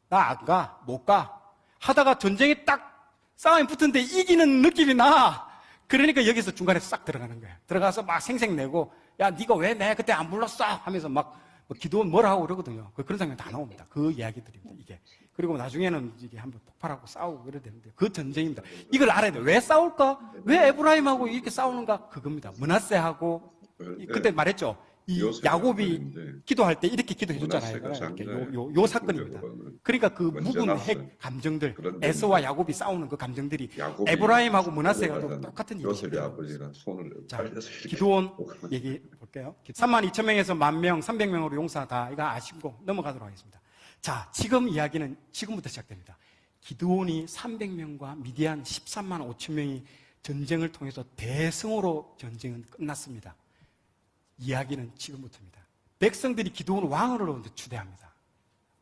나 안 가, 못 가 하다가 전쟁에 딱 싸움이 붙은데 이기는 느낌이 나. 그러니까 여기서 중간에 싹 들어가는 거예요. 들어가서 막 생색내고, 야 네가 왜 내 그때 안 불렀어 하면서 막 기도원 뭐라 하고 그러거든요. 그런 장면 다 나옵니다. 그 이야기들입니다, 이게. 그리고 나중에는 이게 한번 폭발하고 싸우고 그래야 되는데, 그 전쟁입니다. 이걸 알아야 돼요. 왜 싸울까? 왜 에브라임하고 이렇게 싸우는가? 그겁니다. 므낫세하고, 그때 말했죠. 이 야곱이 기도할 때 이렇게 기도해 줬잖아요. 이렇게 요 사건입니다. 그러니까 그 묵은 핵 감정들, 에서와 야곱이 싸우는 그 감정들이 에브라임하고 므낫세가 똑같은 일이에요. 자, 기드온 얘기 볼게요. 3만 2천 명에서 10,000명, 300명으로 용사다. 이거 아시고 넘어가도록 하겠습니다. 자, 지금 이야기는 지금부터 시작됩니다. 기드온이 300명과 미디안 13만 5천 명이 전쟁을 통해서 대승으로 전쟁은 끝났습니다. 이야기는 지금부터입니다. 백성들이 기드온을 왕으로 추대합니다.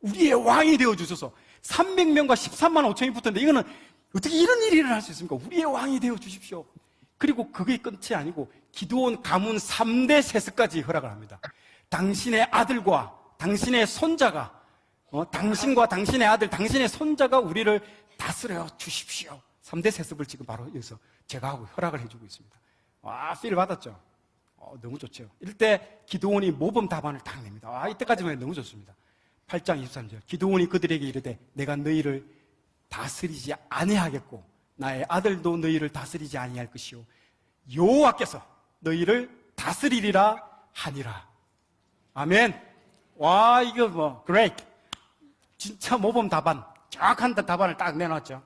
우리의 왕이 되어주셔서 300명과 13만 5천이 붙었는데, 이거는 어떻게 이런 일이 일어날 수 있습니까? 우리의 왕이 되어주십시오. 그리고 그게 끝이 아니고 기드온 가문 3대 세습까지 허락을 합니다. 당신의 아들과 당신의 손자가, 당신과 당신의 아들, 당신의 손자가 우리를 다스려 주십시오. 3대 세습을 지금 바로 여기서 제가 하고 허락을 해주고 있습니다. 와, 필 받았죠? 너무 좋죠. 이럴 때 기드온이 모범 답안을 딱 냅니다. 이때까지만 해도 너무 좋습니다. 8장 23절. 기드온이 그들에게 이르되 내가 너희를 다스리지 아니하겠고 나의 아들도 너희를 다스리지 아니할 것이요 여호와께서 너희를 다스리리라 하니라. 아멘. 와, 이거 뭐 great. 진짜 모범 답안, 정확한 답안을 딱 내놨죠.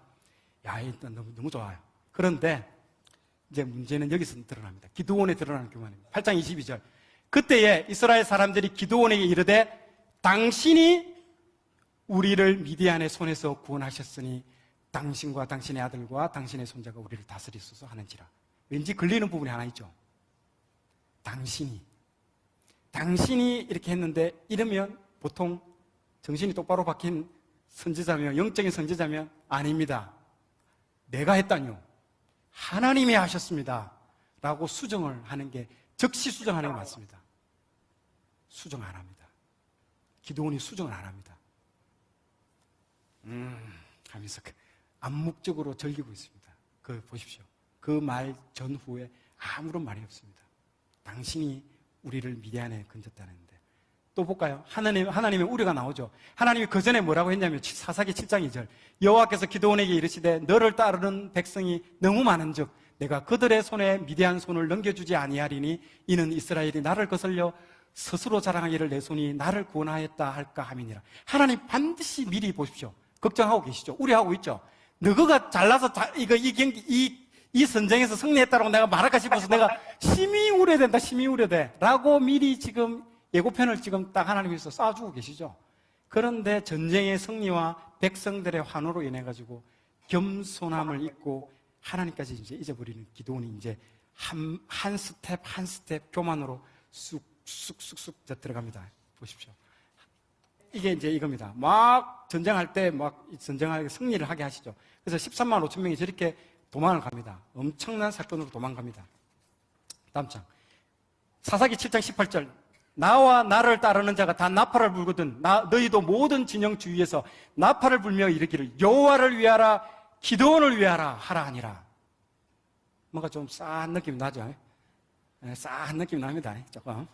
야, 일단 너무 좋아요. 그런데 이제 문제는 여기서 드러납니다. 기드온에 드러나는 교만입니다. 8장 22절. 그때에 이스라엘 사람들이 기드온에게 이르되 당신이 우리를 미디안의 손에서 구원하셨으니 당신과 당신의 아들과 당신의 손자가 우리를 다스리소서 하는지라. 왠지 걸리는 부분이 하나 있죠. 당신이 이렇게 했는데, 이러면 보통 정신이 똑바로 박힌 선지자면, 영적인 선지자면 아닙니다. 내가 했다뇨. 하나님이 하셨습니다. 라고 수정을 하는 게, 즉시 수정하는 게 맞습니다. 수정 안 합니다. 기드온이 수정을 안 합니다. 하면서 암묵적으로 즐기고 있습니다. 그 보십시오. 그 말 전후에 아무런 말이 없습니다. 당신이 우리를 미디안에 건졌다는데. 또 볼까요? 하나님의 우려가 나오죠. 하나님이 그 전에 뭐라고 했냐면 사사기 7장 2절. 여호와께서 기드온에게 이르시되 너를 따르는 백성이 너무 많은즉 내가 그들의 손에 미디안 손을 넘겨주지 아니하리니 이는 이스라엘이 나를 거슬려 스스로 자랑하기를 내 손이 나를 구원하였다 할까 함이니라. 하나님 반드시 미리 보십시오. 걱정하고 계시죠. 우려하고 있죠. 너가 잘나서 이 선쟁에서 승리했다라고 내가 말할까 싶어서 내가 심히 우려된다, 심히 우려돼. 라고 미리 지금 예고편을 지금 딱 하나님께서 쏴주고 계시죠. 그런데 전쟁의 승리와 백성들의 환호로 인해가지고 겸손함을 잊고 하나님까지 이제 잊어버리는 기도원이 이제 한 스텝 한 스텝 교만으로 쑥쑥쑥쑥 들어갑니다. 보십시오. 이게 이제 이겁니다. 막 전쟁할 때 막 전쟁하게 승리를 하게 하시죠. 그래서 13만 5천 명이 저렇게 도망을 갑니다. 엄청난 사건으로 도망갑니다. 다음 장. 사사기 7장 18절. 나와 나를 따르는 자가 다 나팔을 불거든 너희도 모든 진영 주위에서 나팔을 불며 이르기를 여호와를 위하라 기도원을 위하라 하라 하니라. 뭔가 좀 싸한 느낌 나죠? 싸한 느낌 납니다. 조금.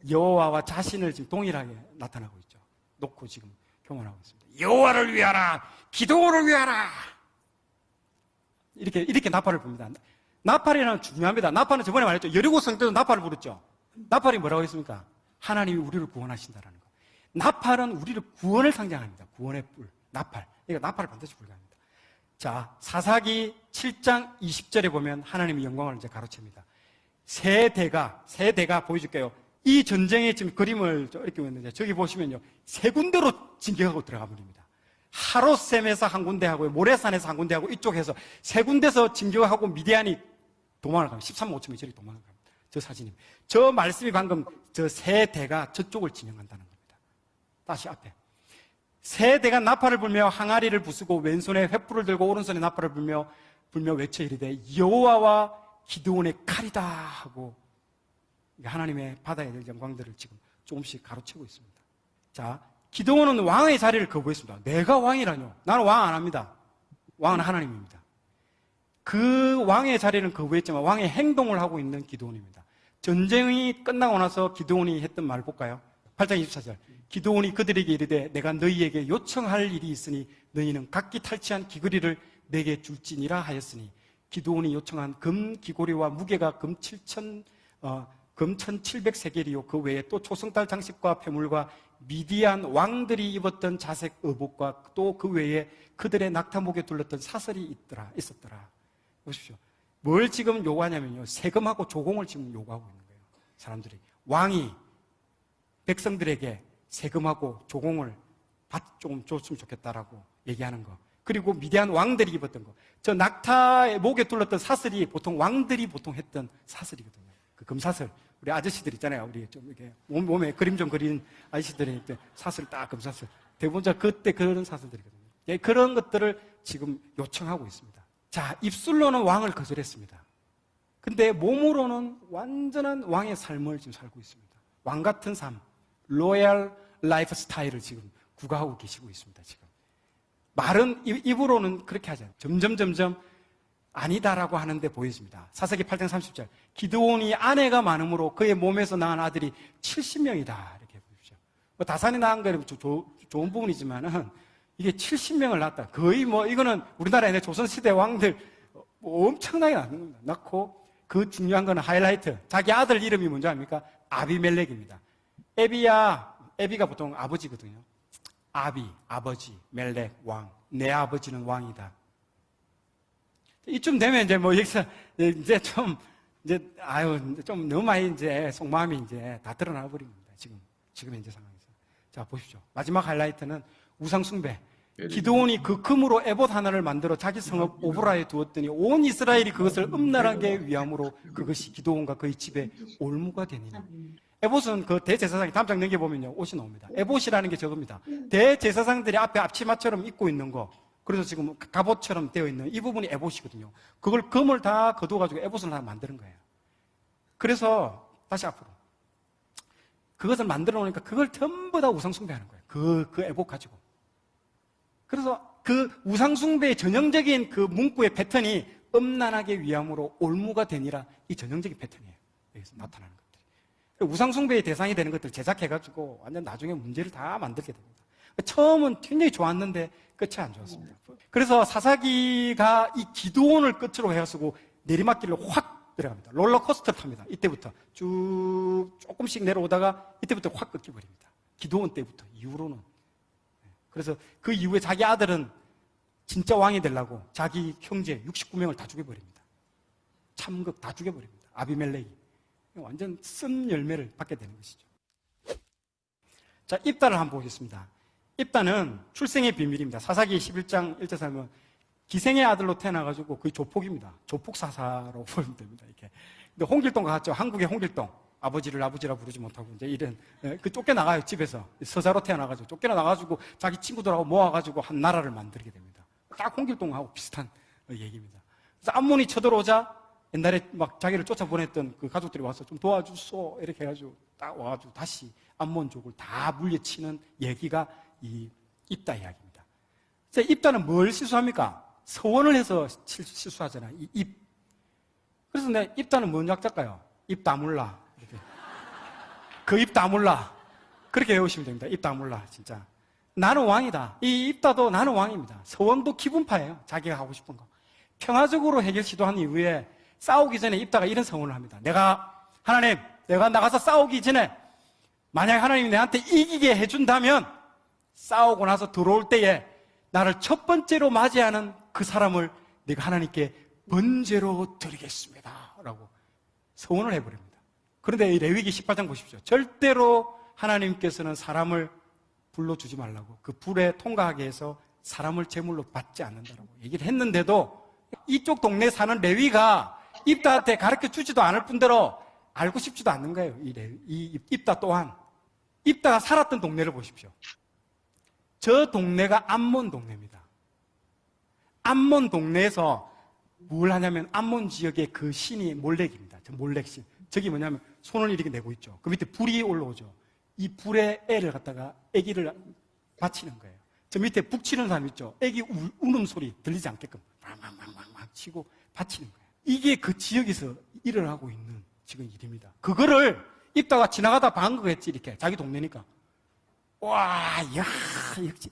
여호와와 자신을 지금 동일하게 나타나고 있죠. 놓고 지금 교만하고 있습니다. 여호와를 위하라 기도원을 위하라 이렇게 나팔을 붑니다. 나팔이는 중요합니다. 나팔은 저번에 말했죠. 여리고성 때도 나팔을 불었죠. 나팔이 뭐라고 했습니까? 하나님이 우리를 구원하신다라는 거. 나팔은 우리를 구원을 상징합니다. 구원의 뿔, 나팔. 그러니까 나팔을 반드시 불게 합니다. 자, 사사기 7장 20절에 보면 하나님의 영광을 이제 가로챕니다. 세 대가 보여줄게요. 이 전쟁의 지금 그림을 이렇게 보는데 저기 보시면요. 세 군데로 진격하고 들어가 버립니다. 하롯셈에서 한 군데 하고 모래산에서 한 군데 하고 이쪽에서 세 군데서 진격하고 미디안이 도망을 갑니다. 13만 5천 명이 저리 도망을 갑니다. 저 사진입니다. 저 말씀이 방금 저 세 대가 저쪽을 진영한다는 겁니다. 다시 앞에. 세 대가 나팔을 불며 항아리를 부수고 왼손에 횃불을 들고 오른손에 나팔을 불며 외쳐 이르되 여호와와 기드온의 칼이다 하고 하나님의 받아야 될 영광들을 지금 조금씩 가로채고 있습니다. 자, 기드온은 왕의 자리를 거부했습니다. 내가 왕이라뇨? 나는 왕 안 합니다. 왕은 하나님입니다. 그 왕의 자리는 거부했지만 왕의 행동을 하고 있는 기드온입니다. 전쟁이 끝나고 나서 기드온이 했던 말 볼까요? 8장 24절. 기드온이 그들에게 이르되 내가 너희에게 요청할 일이 있으니 너희는 각기 탈취한 귀걸이를 내게 줄지니라 하였으니 기드온이 요청한 금 귀걸이와 무게가 금 1700세겔이요 그 외에 또 초승달 장식과 폐물과 미디안 왕들이 입었던 자색 의복과 또 그 외에 그들의 낙타목에 둘렀던 사슬이 있었더라. 보십시오. 뭘 지금 요구하냐면요. 세금하고 조공을 지금 요구하고 있는 거예요. 사람들이. 왕이 백성들에게 세금하고 조공을 좀 줬으면 좋겠다라고 얘기하는 거. 그리고 미디안 왕들이 입었던 거. 저 낙타의 목에 둘렀던 사슬이 왕들이 보통 했던 사슬이거든요. 그 금사슬. 우리 아저씨들 있잖아요. 우리 좀 이렇게 몸에 그림 좀 그린 아저씨들이 사슬 딱 금사슬. 대부분 그때 그런 사슬들이거든요. 예, 그런 것들을 지금 요청하고 있습니다. 자, 입술로는 왕을 거절했습니다. 근데 몸으로는 완전한 왕의 삶을 지금 살고 있습니다. 왕 같은 삶, 로얄 라이프 스타일을 지금 구가하고 계시고 있습니다. 지금 말은 입으로는 그렇게 하지 않아요. 점점 아니다라고 하는데 보여집니다. 사사기 8장 30절. 기드온이 아내가 많으므로 그의 몸에서 낳은 아들이 70명이다. 이렇게 보십시오. 뭐 다산이 낳은 거는 좋은 부분이지만은 이게 70명을 낳았다. 거의 이거는 우리나라의 조선시대 왕들 엄청나게 낳는 겁니다. 낳고 그 중요한 거는 하이라이트. 자기 아들 이름이 뭔지 압니까? 아비멜렉입니다. 에비가 보통 아버지거든요. 아버지, 멜렉, 왕. 내 아버지는 왕이다. 이쯤 되면 여기서 좀 너무 많이 속마음이 다 드러나 버립니다. 지금 현재 상황에서. 자, 보십시오. 마지막 하이라이트는 우상숭배. 기드온이 그 금으로 에봇 하나를 만들어 자기 성읍 오브라에 두었더니 온 이스라엘이 그것을 음란하게 위함으로 그것이 기드온과 그의 집에 올무가 되니니. 에봇은 그 대제사장이 다음 장 넘겨보면요. 옷이 나옵니다. 에봇이라는 게 저겁니다. 대제사장들이 앞에 앞치마처럼 입고 있는 거. 그래서 지금 갑옷처럼 되어 있는 이 부분이 에봇이거든요. 그걸 금을 다 거둬가지고 에봇을 하나 만드는 거예요. 그래서 다시 앞으로. 그것을 만들어 놓으니까 그걸 전부 다 우상숭배하는 거예요. 그 에봇 가지고. 그래서 그 우상숭배의 전형적인 그 문구의 패턴이 음란하게 위함으로 올무가 되니라 이 전형적인 패턴이에요. 여기서 나타나는 것들이. 우상숭배의 대상이 되는 것들 제작해가지고 완전 나중에 문제를 다 만들게 됩니다. 처음은 굉장히 좋았는데 끝이 안 좋았습니다. 그래서 사사기가 이 기드온을 끝으로 해가지고 내리막길로 확 들어갑니다. 롤러코스터를 탑니다. 이때부터 쭉 조금씩 내려오다가 이때부터 확 꺾여버립니다. 기도원 때부터 이후로는. 그래서 그 이후에 자기 아들은 진짜 왕이 되려고 자기 형제 69명을 다 죽여버립니다. 참극 다 죽여버립니다. 아비멜렉이. 완전 쓴 열매를 받게 되는 것이죠. 자, 입다를 한번 보겠습니다. 입다는 출생의 비밀입니다. 사사기 11장 1절 보면 기생의 아들로 태어나가지고 거의 조폭입니다. 조폭사사로 보면 됩니다. 이렇게. 근데 홍길동과 같죠. 한국의 홍길동. 아버지를 아버지라 부르지 못하고 이제 이런 그 쫓겨나가요. 집에서 서자로 태어나가지고 쫓겨나가지고 자기 친구들하고 모아가지고 한 나라를 만들게 됩니다. 딱 홍길동하고 비슷한 얘기입니다. 그래서 암몬이 쳐들어오자 옛날에 막 자기를 쫓아보냈던 그 가족들이 와서 좀 도와주소 이렇게 해가지고 딱 와가지고 다시 암몬족을 다 물리치는 얘기가 이 입다 이야기입니다. 그래서 입다는 뭘 실수합니까? 서원을 해서 실수하잖아요. 이 입. 그래서 내가 입다는 뭔 약자일까요? 입 다물라. 이렇게. 그 입 다물라. 그렇게 외우시면 됩니다. 입 다물라. 진짜. 나는 왕이다. 이 입다도 나는 왕입니다. 서원도 기분파예요. 자기가 하고 싶은 거. 평화적으로 해결 시도한 이후에 싸우기 전에 입다가 이런 서원을 합니다. 하나님, 내가 나가서 싸우기 전에 만약 하나님이 내한테 이기게 해준다면 싸우고 나서 들어올 때에 나를 첫 번째로 맞이하는 그 사람을 내가 하나님께 번제로 드리겠습니다. 라고 서원을 해버립니다. 그런데 이 레위기 18장 보십시오. 절대로 하나님께서는 사람을 불러주지 말라고 그 불에 통과하게 해서 사람을 제물로 받지 않는다라고 얘기를 했는데도 이쪽 동네에 사는 레위가 입다한테 가르쳐 주지도 않을 뿐더러 알고 싶지도 않는 거예요. 이 입다 또한. 입다가 살았던 동네를 보십시오. 저 동네가 암몬 동네입니다. 암몬 동네에서 뭘 하냐면 암몬 지역의 그 신이 몰렉입니다. 저 몰렉신. 저기 뭐냐면 손을 이렇게 내고 있죠. 그 밑에 불이 올라오죠. 이 불에 애를 갖다가 애기를 바치는 거예요. 저 밑에 북치는 사람 있죠. 애기 우는 소리 들리지 않게끔 막 치고 바치는 거예요. 이게 그 지역에서 일어나고 있는 지금 일입니다. 그거를 입다가 지나가다 반 거겠지 이렇게 자기 동네니까. 와, 야, 역시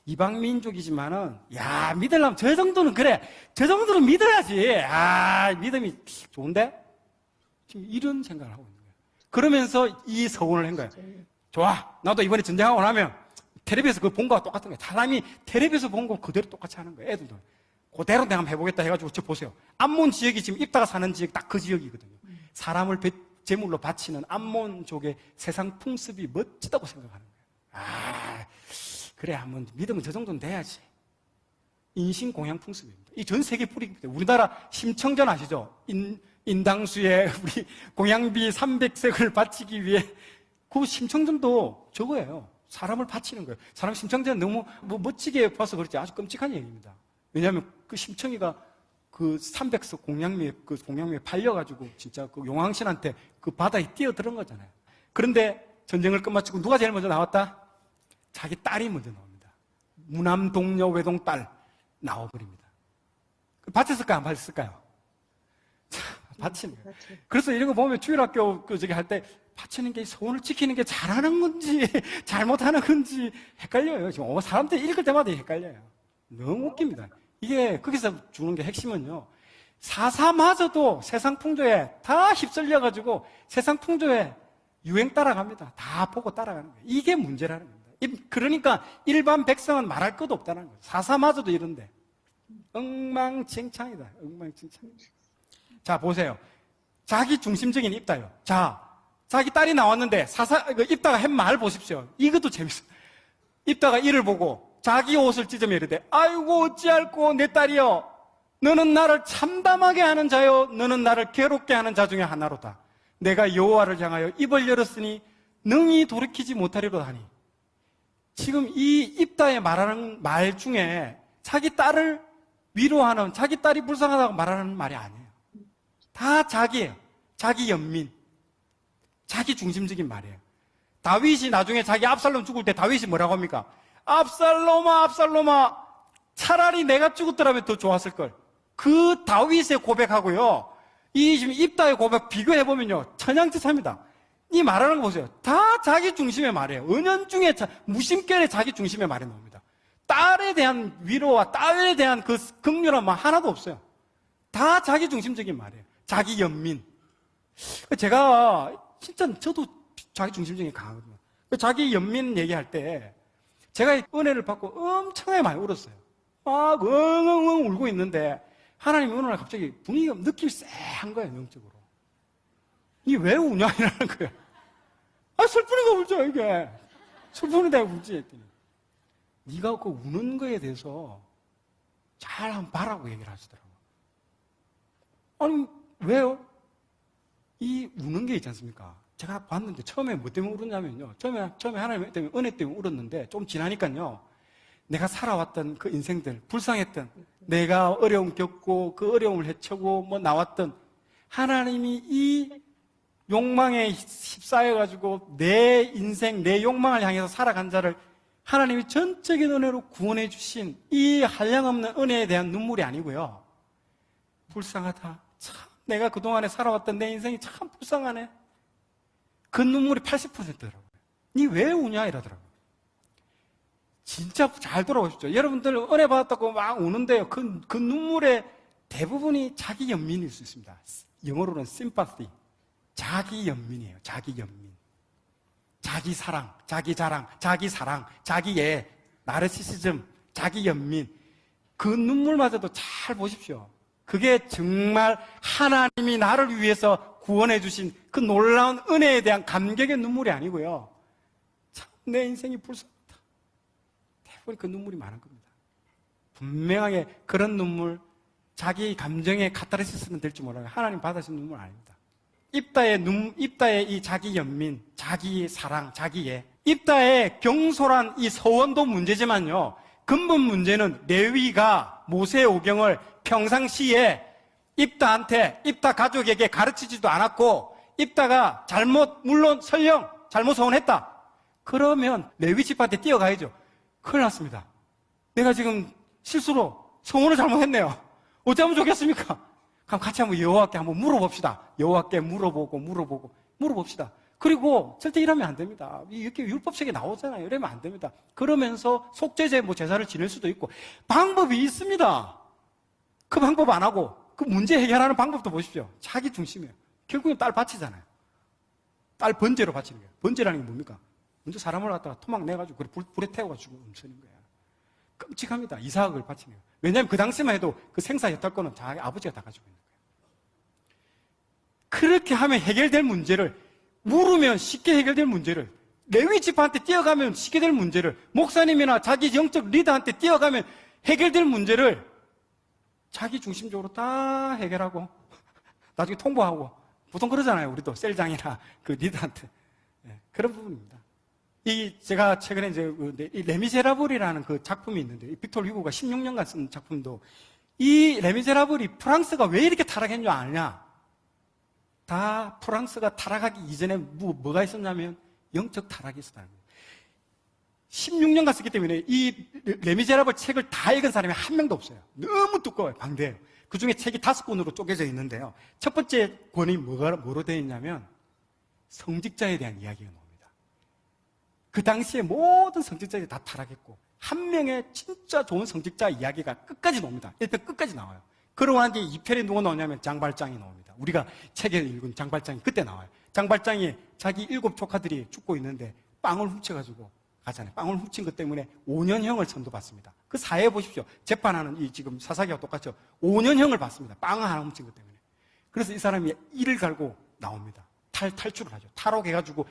이방민족이지만은 야 믿으려면 저 정도는 그래. 저 정도는 믿어야지. 아, 믿음이 좋은데? 지금 이런 생각을 하고 있는 거예요. 그러면서 이 서원을 한 거예요. 좋아, 나도 이번에 전쟁하고 나면 텔레비에서 그거 본 거와 똑같은 거예요. 사람이 텔레비에서 본 거 그대로 똑같이 하는 거예요. 애들도. 그대로 내가 한번 해보겠다 해가지고 저 보세요. 암몬 지역이 지금 입다가 사는 지역 딱 그 지역이거든요. 사람을 제물로 바치는 암몬족의 세상 풍습이 멋지다고 생각하는 거예요. 아, 그래, 한번 믿으면 저 정도는 돼야지. 인신공양 풍습입니다. 이 전 세계 뿌리입니다. 우리나라 심청전 아시죠? 인당수에 우리 공양비 300색을 바치기 위해 그 심청전도 저거예요. 사람을 바치는 거예요. 사람 심청전 너무 멋지게 봐서 그렇지 아주 끔찍한 얘기입니다. 왜냐하면 그 심청이가 그 300석 공양미에 팔려가지고 진짜 그 용왕신한테 그 바다에 뛰어들은 거잖아요. 그런데 전쟁을 끝마치고 누가 제일 먼저 나왔다? 자기 딸이 먼저 나옵니다. 무남 동녀 외동 딸 나와버립니다. 바쳤을까요? 안 바쳤을까요? 바치는 거예요. 그래서 이런 거 보면 주일학교 저기 할 때 바치는 게 소원을 지키는 게 잘하는 건지 잘못하는 건지 헷갈려요. 지금 사람들이 읽을 때마다 헷갈려요. 너무 웃깁니다. 이게 거기서 주는 게 핵심은요. 사사마저도 세상 풍조에 다 휩쓸려가지고 세상 풍조에 유행 따라갑니다. 다 보고 따라가는 거예요. 이게 문제라는 겁니다. 그러니까 일반 백성은 말할 것도 없다는 거예요. 사사마저도 이런데 엉망진창이다. 엉망진창. 자, 보세요. 자기 중심적인 입다요. 자, 자기 딸이 나왔는데 입다가 한 말 보십시오. 이것도 재밌어. 입다가 이를 보고 자기 옷을 찢으며 이르되 아이고 어찌할꼬 내 딸이여 너는 나를 참담하게 하는 자요 너는 나를 괴롭게 하는 자 중에 하나로다. 내가 여호와를 향하여 입을 열었으니 능히 돌이키지 못하리로다 하니. 지금 이 입다에 말하는 말 중에 자기 딸을 위로하는 자기 딸이 불쌍하다고 말하는 말이 아니에요. 다 자기예요. 자기 연민. 자기 중심적인 말이에요. 다윗이 나중에 자기 압살롬 죽을 때 다윗이 뭐라고 합니까? 압살롬아 압살롬아 차라리 내가 죽었더라면 더 좋았을걸. 그 다윗의 고백하고요 이 지금 입다의 고백 비교해보면요 천양지차입니다. 이 말하는 거 보세요. 다 자기 중심의 말이에요. 은연중에 무심결에 자기 중심의 말이 나옵니다. 딸에 대한 위로와 딸에 대한 그 긍휼한 말 하나도 없어요. 다 자기 중심적인 말이에요. 자기 연민. 제가 진짜 저도 자기 중심적인 강하거든요. 자기 연민 얘기할 때 제가 은혜를 받고 엄청나게 많이 울었어요. 막 엉엉엉 울고 있는데 하나님이 어느 날 갑자기 분위기가 느낌이 쎄한 거예요, 영적으로. 니 왜 우냐? 이라는 거예요. 아, 슬프니까 울죠, 이게. 슬프니까 울지 했더니. 네가 그 우는 거에 대해서 잘 한번 봐라고 얘기를 하시더라고요. 아니, 왜요? 이 우는 게 있지 않습니까? 제가 봤는데 처음에 뭐 때문에 울었냐면요. 처음에 하나님 때문에 은혜 때문에 울었는데 좀 지나니까요. 내가 살아왔던 그 인생들, 불쌍했던, 내가 어려움 겪고 그 어려움을 헤쳐고 뭐 나왔던 하나님이 이 욕망에 휩싸여가지고 내 인생, 내 욕망을 향해서 살아간 자를 하나님이 전적인 은혜로 구원해 주신 이 한량없는 은혜에 대한 눈물이 아니고요. 불쌍하다. 참, 내가 그동안에 살아왔던 내 인생이 참 불쌍하네. 그 눈물이 80%더라고요. 니 왜 우냐? 이러더라고요. 진짜 잘 돌아보십시오. 여러분들 은혜 받았다고 막 우는데요. 그 눈물의 대부분이 자기 연민일 수 있습니다. 영어로는 sympathy. 자기 연민이에요. 자기 연민. 자기 사랑, 자기 자랑, 자기 사랑, 자기애, 나르시시즘, 자기 연민. 그 눈물마저도 잘 보십시오. 그게 정말 하나님이 나를 위해서 구원해 주신 그 놀라운 은혜에 대한 감격의 눈물이 아니고요. 참 내 인생이 불쌍하다. 대부분 그 눈물이 많은 겁니다. 분명하게 그런 눈물, 자기 감정의 카타르시스는 될지 몰라요. 하나님 받으신 눈물 아닙니다. 입다의 이 자기 연민, 자기 사랑, 자기애. 입다의 경솔한 이 서원도 문제지만요. 근본 문제는 레위가 모세의 오경을 평상시에 입다한테, 입다 가족에게 가르치지도 않았고, 입다가 물론 설령 잘못 서원했다. 그러면 레위 집한테 뛰어가야죠. 큰일 났습니다. 내가 지금 실수로 서원을 잘못했네요. 어쩌면 좋겠습니까? 그럼 같이 한번 여호와께 한번 물어봅시다. 여호와께 물어봅시다. 그리고 절대 이러면 안 됩니다. 이렇게 율법책에 나오잖아요. 이러면 안 됩니다. 그러면서 속죄제 제사를 지낼 수도 있고 방법이 있습니다. 그 방법 안 하고 그 문제 해결하는 방법도 보십시오. 자기 중심이에요. 결국엔 딸 바치잖아요. 딸 번제로 바치는 거예요. 번제라는 게 뭡니까? 먼저 사람을 갖다가 토막 내가지고 불에 태워가지고 음쓰는 거예요. 끔찍합니다. 이삭을 바치는 거예요. 왜냐하면 그 당시만 해도 그 생사 여탈권은 자기 아버지가 다 가지고 있는 거예요. 그렇게 하면 해결될 문제를, 물으면 쉽게 해결될 문제를, 레위 지파한테 뛰어가면 쉽게 될 문제를, 목사님이나 자기 영적 리더한테 뛰어가면 해결될 문제를 자기 중심적으로 다 해결하고 나중에 통보하고, 보통 그러잖아요. 우리도 셀장이나 그 리더한테. 그런 부분입니다. 제가 최근에 이 레미제라블이라는 그 작품이 있는데, 빅토르 휴고가 16년간 쓴 작품도, 이 레미제라블이 프랑스가 왜 이렇게 타락했는 줄 아느냐? 다 프랑스가 타락하기 이전에 뭐가 있었냐면 영적 타락이 있었다는 거예요. 16년간 썼기 때문에 이 레미제라블 책을 다 읽은 사람이 한 명도 없어요. 너무 두꺼워요. 방대해요. 그 중에 책이 5권으로 쪼개져 있는데요. 첫 번째 권이 뭐로 되어 있냐면 성직자에 대한 이야기가 나옵니다. 그 당시에 모든 성직자들이 다 타락했고 한 명의 진짜 좋은 성직자 이야기가 끝까지 나옵니다. 1편 끝까지 나와요. 그러고 난 뒤에 2편에 누가 나오냐면 장발장이 나옵니다. 우리가 책에 읽은 장발장이 그때 나와요. 장발장이 자기 7 조카들이 죽고 있는데 빵을 훔쳐가지고 가잖아요. 빵을 훔친 것 때문에 5년형을 선고받습니다. 그 사회에 보십시오. 재판하는 지금 사사기와 똑같죠. 5년형을 받습니다. 빵을 하나 훔친 것 때문에. 그래서 이 사람이 이를 갈고 나옵니다. 탈출을 하죠. 탈옥해가지고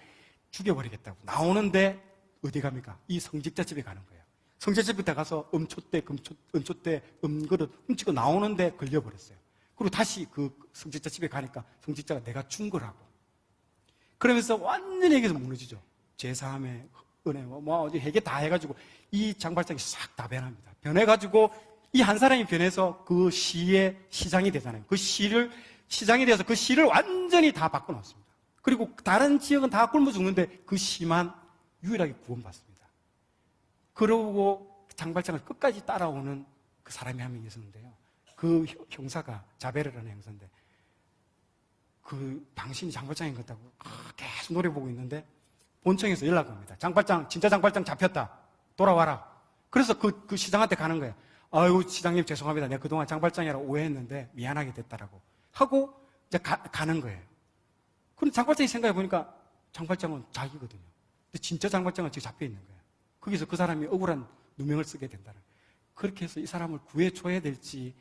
죽여버리겠다고 나오는데 어디 갑니까? 이 성직자 집에 가는 거예요. 성직자 집에 가서 은촛대, 음그릇 훔치고 나오는데 걸려버렸어요. 그리고 다시 그 성직자 집에 가니까 성직자가 내가 준 거라고. 그러면서 완전히 여기서 무너지죠. 제사함에 은혜, 어디 회개 다 해가지고 이 장발장이 싹 다 변합니다. 변해가지고 이 한 사람이 변해서 그 시의 시장이 되잖아요. 그 시를 시장이 되어서 그 시를 완전히 다 바꿔놓습니다. 그리고 다른 지역은 다 굶어 죽는데 그 시만 유일하게 구원받습니다. 그러고 장발장을 끝까지 따라오는 그 사람이 한 명 있었는데요. 그 형사가 자베르라는 형사인데 당신이 장발장인 것 같다고 계속 노려보고 있는데 본청에서 연락 옵니다. 진짜 장발장 잡혔다. 돌아와라. 그래서 그 시장한테 가는 거예요. 아유, 시장님 죄송합니다. 내가 그동안 장발장이라고 오해했는데 미안하게 됐다라고 하고 이제 가는 거예요. 그럼 장발장이 생각해 보니까 장발장은 자기거든요. 근데 진짜 장발장은 지금 잡혀 있는 거예요. 거기서 그 사람이 억울한 누명을 쓰게 된다는 거예요. 그렇게 해서 이 사람을 구해줘야 될지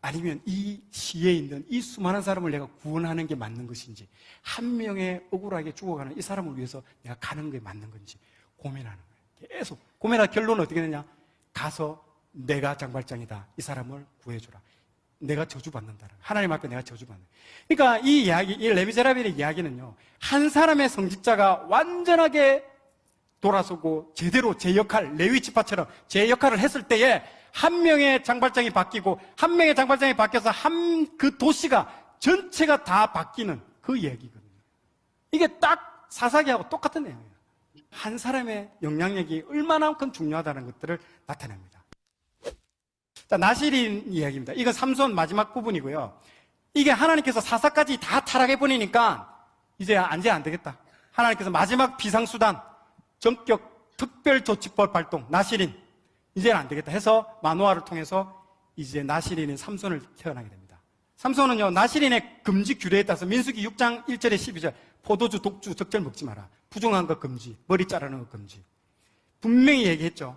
아니면 이 시에 있는 이 수많은 사람을 내가 구원하는 게 맞는 것인지, 한 명의 억울하게 죽어가는 이 사람을 위해서 내가 가는 게 맞는 건지 고민하는 거예요. 계속 고민하다 결론은 어떻게 되냐? 가서 내가 장발장이다. 이 사람을 구해줘라. 내가 저주받는다. 하나님 앞에 내가 저주받는다. 그러니까 이 이야기, 이 레미제라빌의 이야기는요, 한 사람의 성직자가 완전하게 돌아서고 제대로 제 역할, 레위 지파처럼 제 역할을 했을 때에 한 명의 장발장이 바뀌고 한 명의 장발장이 바뀌어서 그 도시가 전체가 다 바뀌는 그 얘기거든요. 이게 딱 사사기하고 똑같은 내용이에요. 한 사람의 영향력이 얼마나큼 중요하다는 것들을 나타냅니다. 자, 나실인 이야기입니다. 이건 삼손 마지막 부분이고요. 이게 하나님께서 사사까지 다 타락해버리니까 이제 안 되겠다. 하나님께서 마지막 비상수단, 전격 특별조치법 발동, 나실인. 이제는 안 되겠다 해서 마노아를 통해서 이제 나실인인 삼손을 태어나게 됩니다. 삼손은요, 나실인의 금지 규례에 따라서 민수기 6장 1절에 12절, 포도주, 독주, 적절 먹지 마라. 부정한 것 금지, 머리 자르는 것 금지. 분명히 얘기했죠.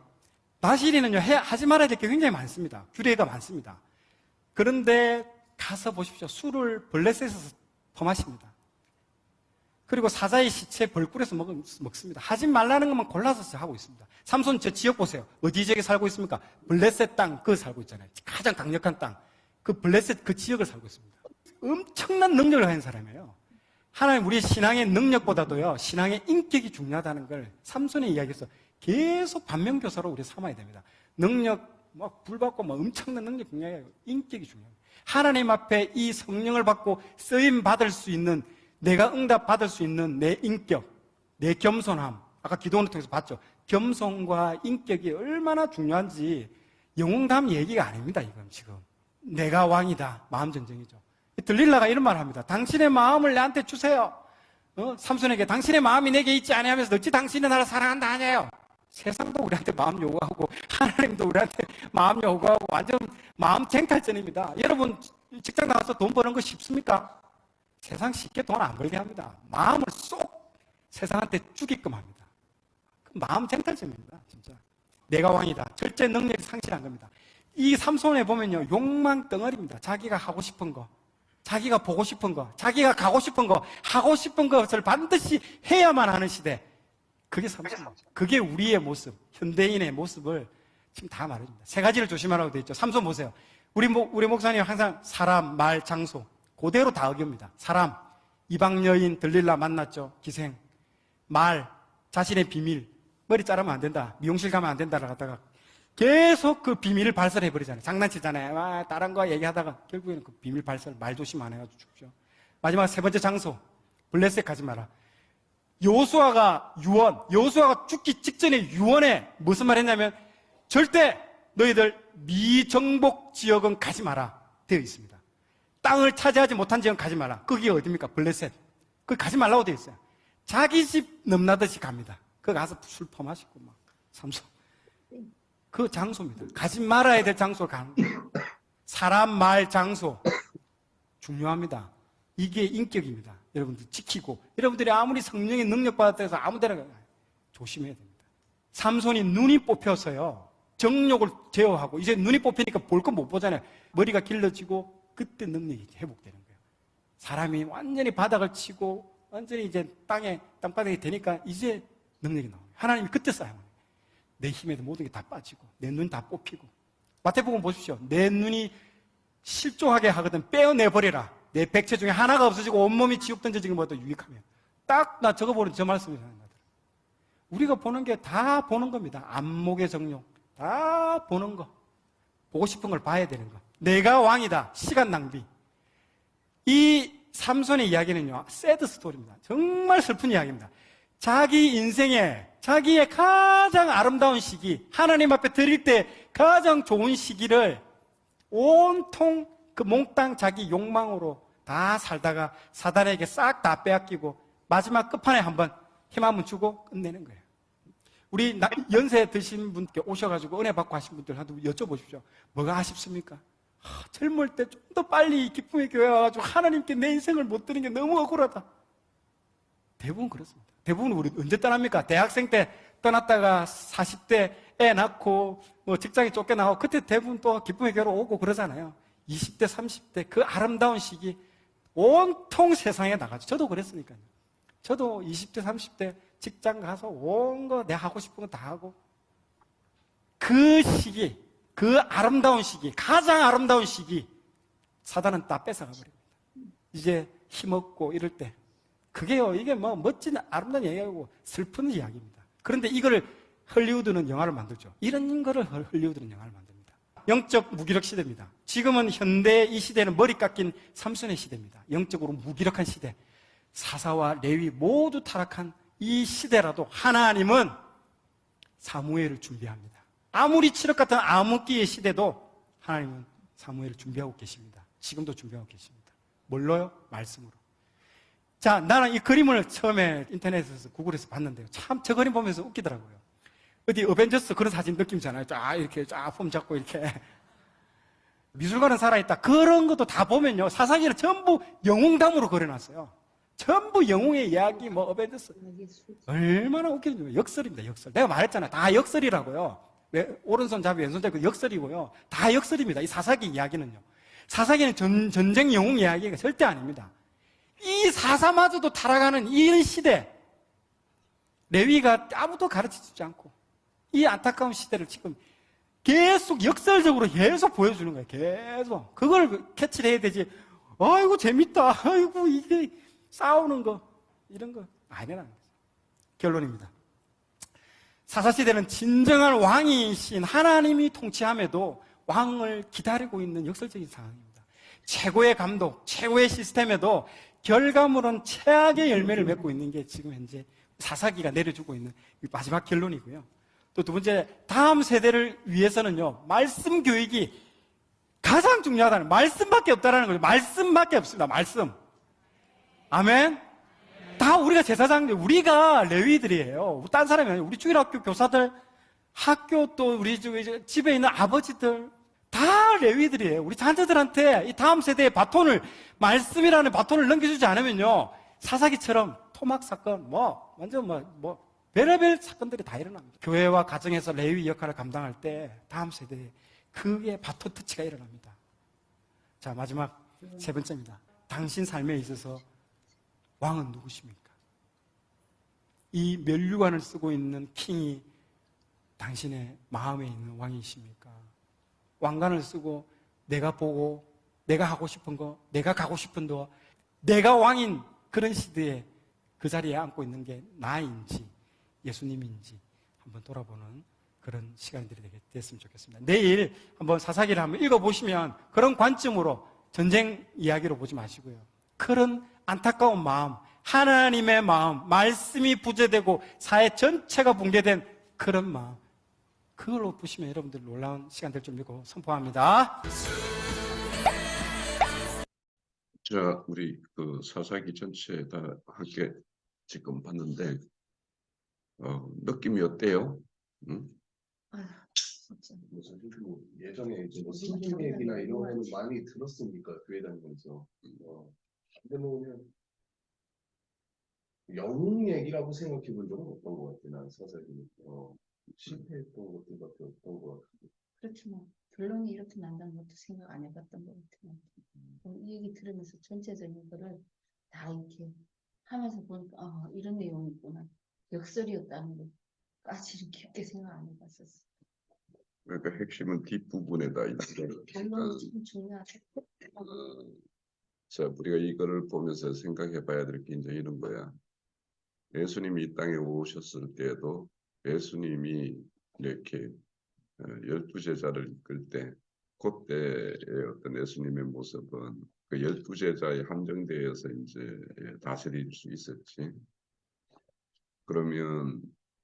나실인은요, 하지 말아야 될 게 굉장히 많습니다. 규례가 많습니다. 그런데 가서 보십시오. 술을 블레셋에서 퍼마십니다. 그리고 사자의 시체 벌꿀에서 먹습니다. 하지 말라는 것만 골라서 하고 있습니다. 삼손 저 지역 보세요. 어디 지역에 살고 있습니까? 블레셋 땅, 그거 살고 있잖아요. 가장 강력한 땅. 그 블레셋 그 지역을 살고 있습니다. 엄청난 능력을 가진 사람이에요. 하나님 우리의 신앙의 능력보다도요, 신앙의 인격이 중요하다는 걸 삼손의 이야기에서 계속 반면교사로 우리 삼아야 됩니다. 능력, 막 불받고 막 엄청난 능력이 중요해요. 인격이 중요해요. 하나님 앞에 이 성령을 받고 쓰임 받을 수 있는, 내가 응답 받을 수 있는 내 인격, 내 겸손함. 아까 기도원을 통해서 봤죠. 겸손과 인격이 얼마나 중요한지 영웅담 얘기가 아닙니다. 이건 지금 내가 왕이다. 마음 전쟁이죠. 들릴라가 이런 말을 합니다. 당신의 마음을 내한테 주세요. 삼손에게 당신의 마음이 내게 있지 아니하면서 어찌 당신이 나를 사랑한다 하냐요. 세상도 우리한테 마음 요구하고 하나님도 우리한테 마음 요구하고 완전 마음 쟁탈전입니다. 여러분 직장 나가서 돈 버는 거 쉽습니까? 세상 쉽게 돈 안 벌게 합니다. 마음을 쏙 세상한테 주게끔 합니다. 마음 쟁탈전입니다. 진짜 내가 왕이다. 절제 능력이 상실한 겁니다. 이 삼손에 보면요, 욕망 덩어리입니다. 자기가 하고 싶은 거, 자기가 보고 싶은 거, 자기가 가고 싶은 거, 하고 싶은 것을 반드시 해야만 하는 시대. 그게 삼손. 그게 우리의 모습, 현대인의 모습을 지금 다 말해줍니다. 세 가지를 조심하라고 되어 있죠. 삼손 보세요. 우리 목사님 항상 사람, 말, 장소 그대로 다 어깁니다. 사람, 이방 여인 들릴라 만났죠. 기생. 말, 자신의 비밀. 머리 자르면 안 된다. 미용실 가면 안 된다라고 하다가 계속 그 비밀을 발설해버리잖아요. 장난치잖아요. 다른 거 얘기하다가 결국에는 그 비밀 발설, 말 조심 안 해가지고 죽죠. 마지막 세 번째 장소, 블레셋 가지 마라. 여호수아가 죽기 직전에 유언에 무슨 말 했냐면 절대 너희들 미정복 지역은 가지 마라 되어 있습니다. 땅을 차지하지 못한 지역은 가지 마라. 거기가 어디입니까? 블레셋. 거기 가지 말라고 되어 있어요. 자기 집 넘나듯이 갑니다. 거기 가서 술 퍼마시고 막 삼손. 그 장소입니다. 가지 말아야 될 장소를 가는 거예요. 사람, 말, 장소 중요합니다. 이게 인격입니다. 여러분들 지키고, 여러분들이 아무리 성령의 능력 받았다 해서 아무 데나 가요. 조심해야 됩니다. 삼손이 눈이 뽑혀서요, 정욕을 제어하고 이제 눈이 뽑히니까 볼 거 못 보잖아요. 머리가 길러지고 그때 능력이 회복되는 거예요. 사람이 완전히 바닥을 치고 완전히 이제 땅바닥이 되니까 이제 능력이 나와요. 하나님이 그때 사용해요. 내 힘에도 모든 게 다 빠지고 내 눈 다 뽑히고. 마태복음 보십시오. 내 눈이 실족하게 하거든 빼어내버려라. 내 백체 중에 하나가 없어지고 온몸이 지옥 던져지는 것보다 유익하면. 딱 나 저거 보는 저 말씀이 하는 거더라. 우리가 보는 게 다 보는 겁니다. 안목의 정욕 다 보는 거. 보고 싶은 걸 봐야 되는 거. 내가 왕이다. 시간 낭비. 이 삼손의 이야기는요, 새드 스토리입니다. 정말 슬픈 이야기입니다. 자기 인생에 자기의 가장 아름다운 시기, 하나님 앞에 드릴 때 가장 좋은 시기를 온통 그 몽땅 자기 욕망으로 다 살다가 사단에게 싹 다 빼앗기고 마지막 끝판에 한번 힘 한번 주고 끝내는 거예요. 우리 연세 드신 분께 오셔가지고 은혜 받고 하신 분들 한번 여쭤보십시오. 뭐가 아쉽습니까? 젊을 때 좀 더 빨리 기쁨의 교회 와가지고 하나님께 내 인생을 못 드는 게 너무 억울하다. 대부분 그렇습니다. 대부분 우리 언제 떠납니까? 대학생 때 떠났다가 40대 애 낳고 뭐 직장에 쫓겨나고 그때 대부분 또 기쁨의 교회로 오고 그러잖아요. 20대, 30대 그 아름다운 시기 온통 세상에 나가죠. 저도 그랬으니까요. 저도 20대, 30대 직장 가서 온 거 내가 하고 싶은 거 다 하고 그 시기, 그 아름다운 시기, 가장 아름다운 시기 사단은 다 뺏어가 버립니다. 이제 힘없고 이럴 때 그게요, 이게 뭐 멋진 아름다운 이야기하고 슬픈 이야기입니다. 그런데 이걸 헐리우드는 영화를 만들죠. 이런 거를 헐리우드는 영화를 만듭니다. 영적 무기력 시대입니다. 지금은 현대 이 시대는 머리 깎인 삼손의 시대입니다. 영적으로 무기력한 시대. 사사와 레위 모두 타락한 이 시대라도 하나님은 사무엘을 준비합니다. 아무리 칠흑 같은 암흑기의 시대도 하나님은 사무엘을 준비하고 계십니다. 지금도 준비하고 계십니다. 뭘로요? 말씀으로. 자, 나는 이 그림을 처음에 인터넷에서 구글에서 봤는데요. 참 저 그림 보면서 웃기더라고요. 어디 어벤져스 그런 사진 느낌잖아요. 쫙 이렇게 쫙 폼 잡고 이렇게. 미술관은 살아있다. 그런 것도 다 보면요. 사사기는 전부 영웅담으로 그려놨어요. 전부 영웅의 이야기, 뭐 어벤져스. 얼마나 웃기는지 역설입니다. 역설. 내가 말했잖아요. 다 역설이라고요. 오른손 잡이 왼손 잡이 역설이고요. 다 역설입니다. 이 사사기 이야기는요. 사사기는 전쟁 영웅 이야기가 절대 아닙니다. 이 사사마저도 타락하는 이런 시대, 레위가 아무도 가르쳐주지 않고 이 안타까운 시대를 지금 계속 역설적으로 계속 보여주는 거예요. 계속. 그걸 캐치를 해야 되지. 아이고 재밌다. 아이고 이게 싸우는 거 이런 거 아니라는 거죠. 결론입니다. 사사시대는 진정한 왕이신 하나님이 통치함에도 왕을 기다리고 있는 역설적인 상황입니다. 최고의 감독, 최고의 시스템에도 결과물은 최악의 열매를 맺고 있는 게 지금 현재 사사기가 내려주고 있는 마지막 결론이고요. 또 두 번째, 다음 세대를 위해서는요, 말씀 교육이 가장 중요하다는, 말씀밖에 없다는 거죠. 말씀밖에 없습니다. 말씀. 아멘? 다 우리가 제사장, 우리가 레위들이에요. 딴 사람이 아니에요. 우리 주일학교 교사들, 학교 또 우리 집에 있는 아버지들, 다 레위들이에요. 우리 자녀들한테 이 다음 세대의 바톤을, 말씀이라는 바톤을 넘겨주지 않으면요, 사사기처럼 토막 사건, 완전 별의별 사건들이 다 일어납니다. 교회와 가정에서 레위 역할을 감당할 때 다음 세대에 그게 바톤 터치가 일어납니다. 자, 마지막 세 번째입니다. 당신 삶에 있어서 왕은 누구십니까? 이 면류관을 쓰고 있는 킹이 당신의 마음에 있는 왕이십니까? 왕관을 쓰고 내가 보고 내가 하고 싶은 거, 내가 가고 싶은 거, 내가 왕인 그런 시대에 그 자리에 앉고 있는 게 나인지 예수님인지 한번 돌아보는 그런 시간들이 됐으면 좋겠습니다. 내일 한번 사사기를 한번 읽어보시면 그런 관점으로 전쟁 이야기로 보지 마시고요. 그런 안타까운 마음, 하나님의 마음, 말씀이 부재되고 사회 전체가 붕괴된 그런 마음, 그걸로 보시면 여러분들 놀라운 시간 될 줄 믿고 선포합니다. 자, 우리 그 사사기 전체 다 함께 지금 봤는데 느낌이 어때요? 응? 사실 뭐 예전에 이제 뭐 성경 얘기나 이런 거는 많이 들었으니까 교회 다니면서 근데 뭐 그냥 영웅 얘기라고 생각해 본 적은 없던 것 같아. 난 사사기 실패했던 것들밖에 없던 것 같아. 그렇지 뭐 결론이 이렇게 난다는 것도 생각 안 해봤던 것 같아요. 이 얘기 들으면서 전체적인 거를 다 이렇게 하면서 보니까 이런 내용이 있구나. 역설이었다는 것까지는 깊게 생각 안 해봤었어. 그러니까 핵심은 뒷부분에다 있는데 결론이 참 중요하다. 자, 우리가 이거를 보면서 생각해 봐야 될 게 이제 이런 거야. 예수님이 이 땅에 오셨을 때에도 예수님이 이렇게 12제자를 이끌 때 그때의 어떤 예수님의 모습은 그 12제자의 한정대에서 이제 다스릴 수 있었지. 그러면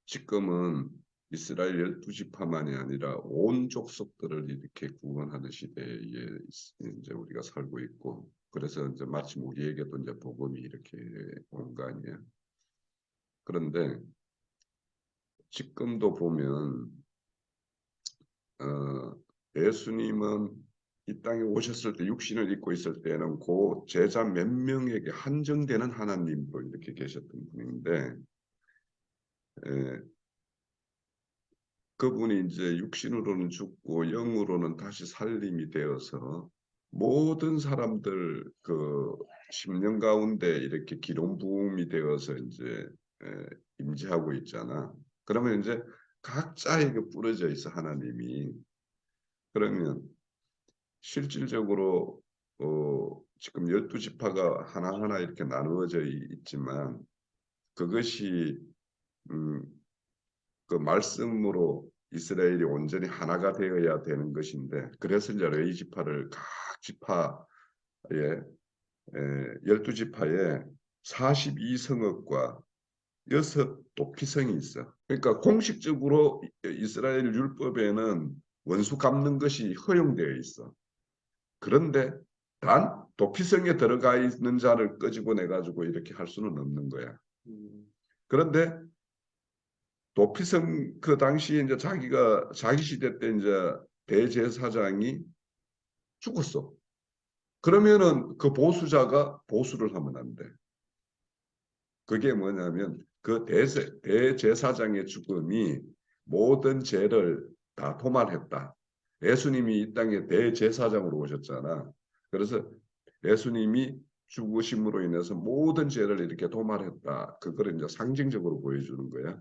지금은 이스라엘 12지파만이 아니라 온 족속들을 이렇게 구원하는 시대에 이제 우리가 살고 있고, 그래서 이제 마침 우리에게도 이제 복음이 이렇게 온 거 아니야. 그런데 지금도 보면 예수님은 이 땅에 오셨을 때 육신을 입고 있을 때는 그 제자 몇 명에게 한정되는 하나님으로 이렇게 계셨던 분인데 그분이 이제 육신으로는 죽고 영으로는 다시 살림이 되어서 모든 사람들 그 심령 가운데 이렇게 기름 부음이 되어서 이제 임재하고 있잖아. 그러면 이제 각자에게 뿌려져 있어 하나님이. 그러면 실질적으로 지금 12지파가 하나하나 이렇게 나누어져 있지만 그것이 그 말씀으로 이스라엘이 온전히 하나가 되어야 되는 것인데 그래서 이제 레위 지파를 각 지파에 12지파에 42성읍과 6 도피성이 있어. 그러니까 공식적으로 이스라엘 율법에는 원수 갚는 것이 허용되어 있어. 그런데 단 도피성에 들어가 있는 자를 끄집어 내 가지고 이렇게 할 수는 없는 거야. 그런데 도피성 그 당시에 이제 자기 시대 때 이제 대제사장이 죽었어. 그러면은 그 보수자가 보수를 하면 안 돼. 그게 뭐냐면 그 대제사장의 죽음이 모든 죄를 다 도말했다. 예수님이 이 땅에 대제사장으로 오셨잖아. 그래서 예수님이 죽으심으로 인해서 모든 죄를 이렇게 도말했다. 그거를 이제 상징적으로 보여주는 거야.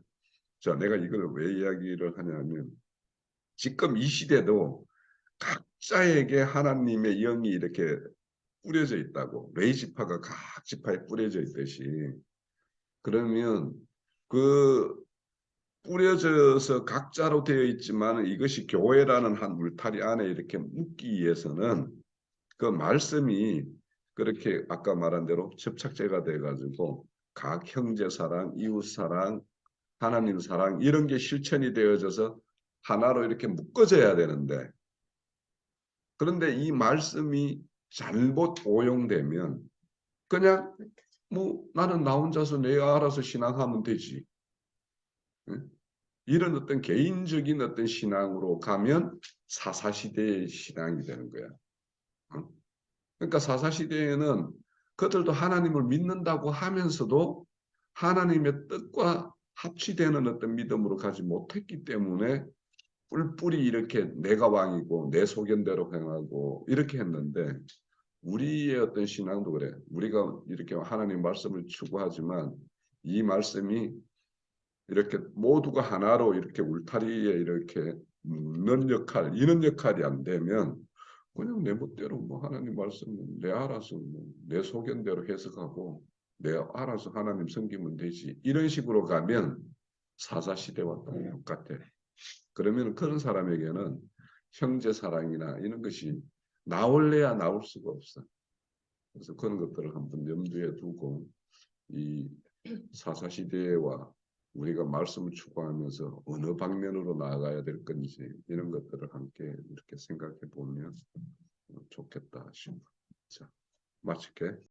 자, 내가 이걸 왜 이야기를 하냐면 지금 이 시대도 각자에게 하나님의 영이 이렇게 뿌려져 있다고. 레위 지파가 각 지파에 뿌려져 있듯이. 그러면 그 뿌려져서 각자로 되어 있지만 이것이 교회라는 한 울타리 안에 이렇게 묶기 위해서는 그 말씀이 그렇게 아까 말한 대로 접착제가 돼 가지고 각 형제 사랑, 이웃 사랑, 하나님 사랑 이런 게 실천이 되어져서 하나로 이렇게 묶어져야 되는데 그런데 이 말씀이 잘못 오용되면 그냥 뭐 나는 나 혼자서 내가 알아서 신앙하면 되지. 응? 이런 어떤 개인적인 어떤 신앙으로 가면 사사시대의 신앙이 되는 거야. 응? 그러니까 사사시대에는 그들도 하나님을 믿는다고 하면서도 하나님의 뜻과 합치되는 어떤 믿음으로 가지 못했기 때문에 뿔뿔이 이렇게 내가 왕이고 내 소견대로 행하고 이렇게 했는데 우리의 어떤 신앙도 그래. 우리가 이렇게 하나님 말씀을 추구하지만 이 말씀이 이렇게 모두가 하나로 이렇게 울타리에 이렇게 넣는 역할, 이런 역할이 안 되면 그냥 내 멋대로 뭐 하나님 말씀은 내 알아서 뭐내 소견대로 해석하고 내 알아서 하나님 섬기면 되지. 이런 식으로 가면 사사시대와 똑같아. 그러면 그런 사람에게는 형제 사랑이나 이런 것이 나올래야 나올 수가 없어. 그래서 그런 것들을 한번 염두에 두고 이 사사시대와 우리가 말씀을 추구하면서 어느 방면으로 나아가야 될 건지 이런 것들을 함께 이렇게 생각해 보면 좋겠다 싶어. 자, 마칠게.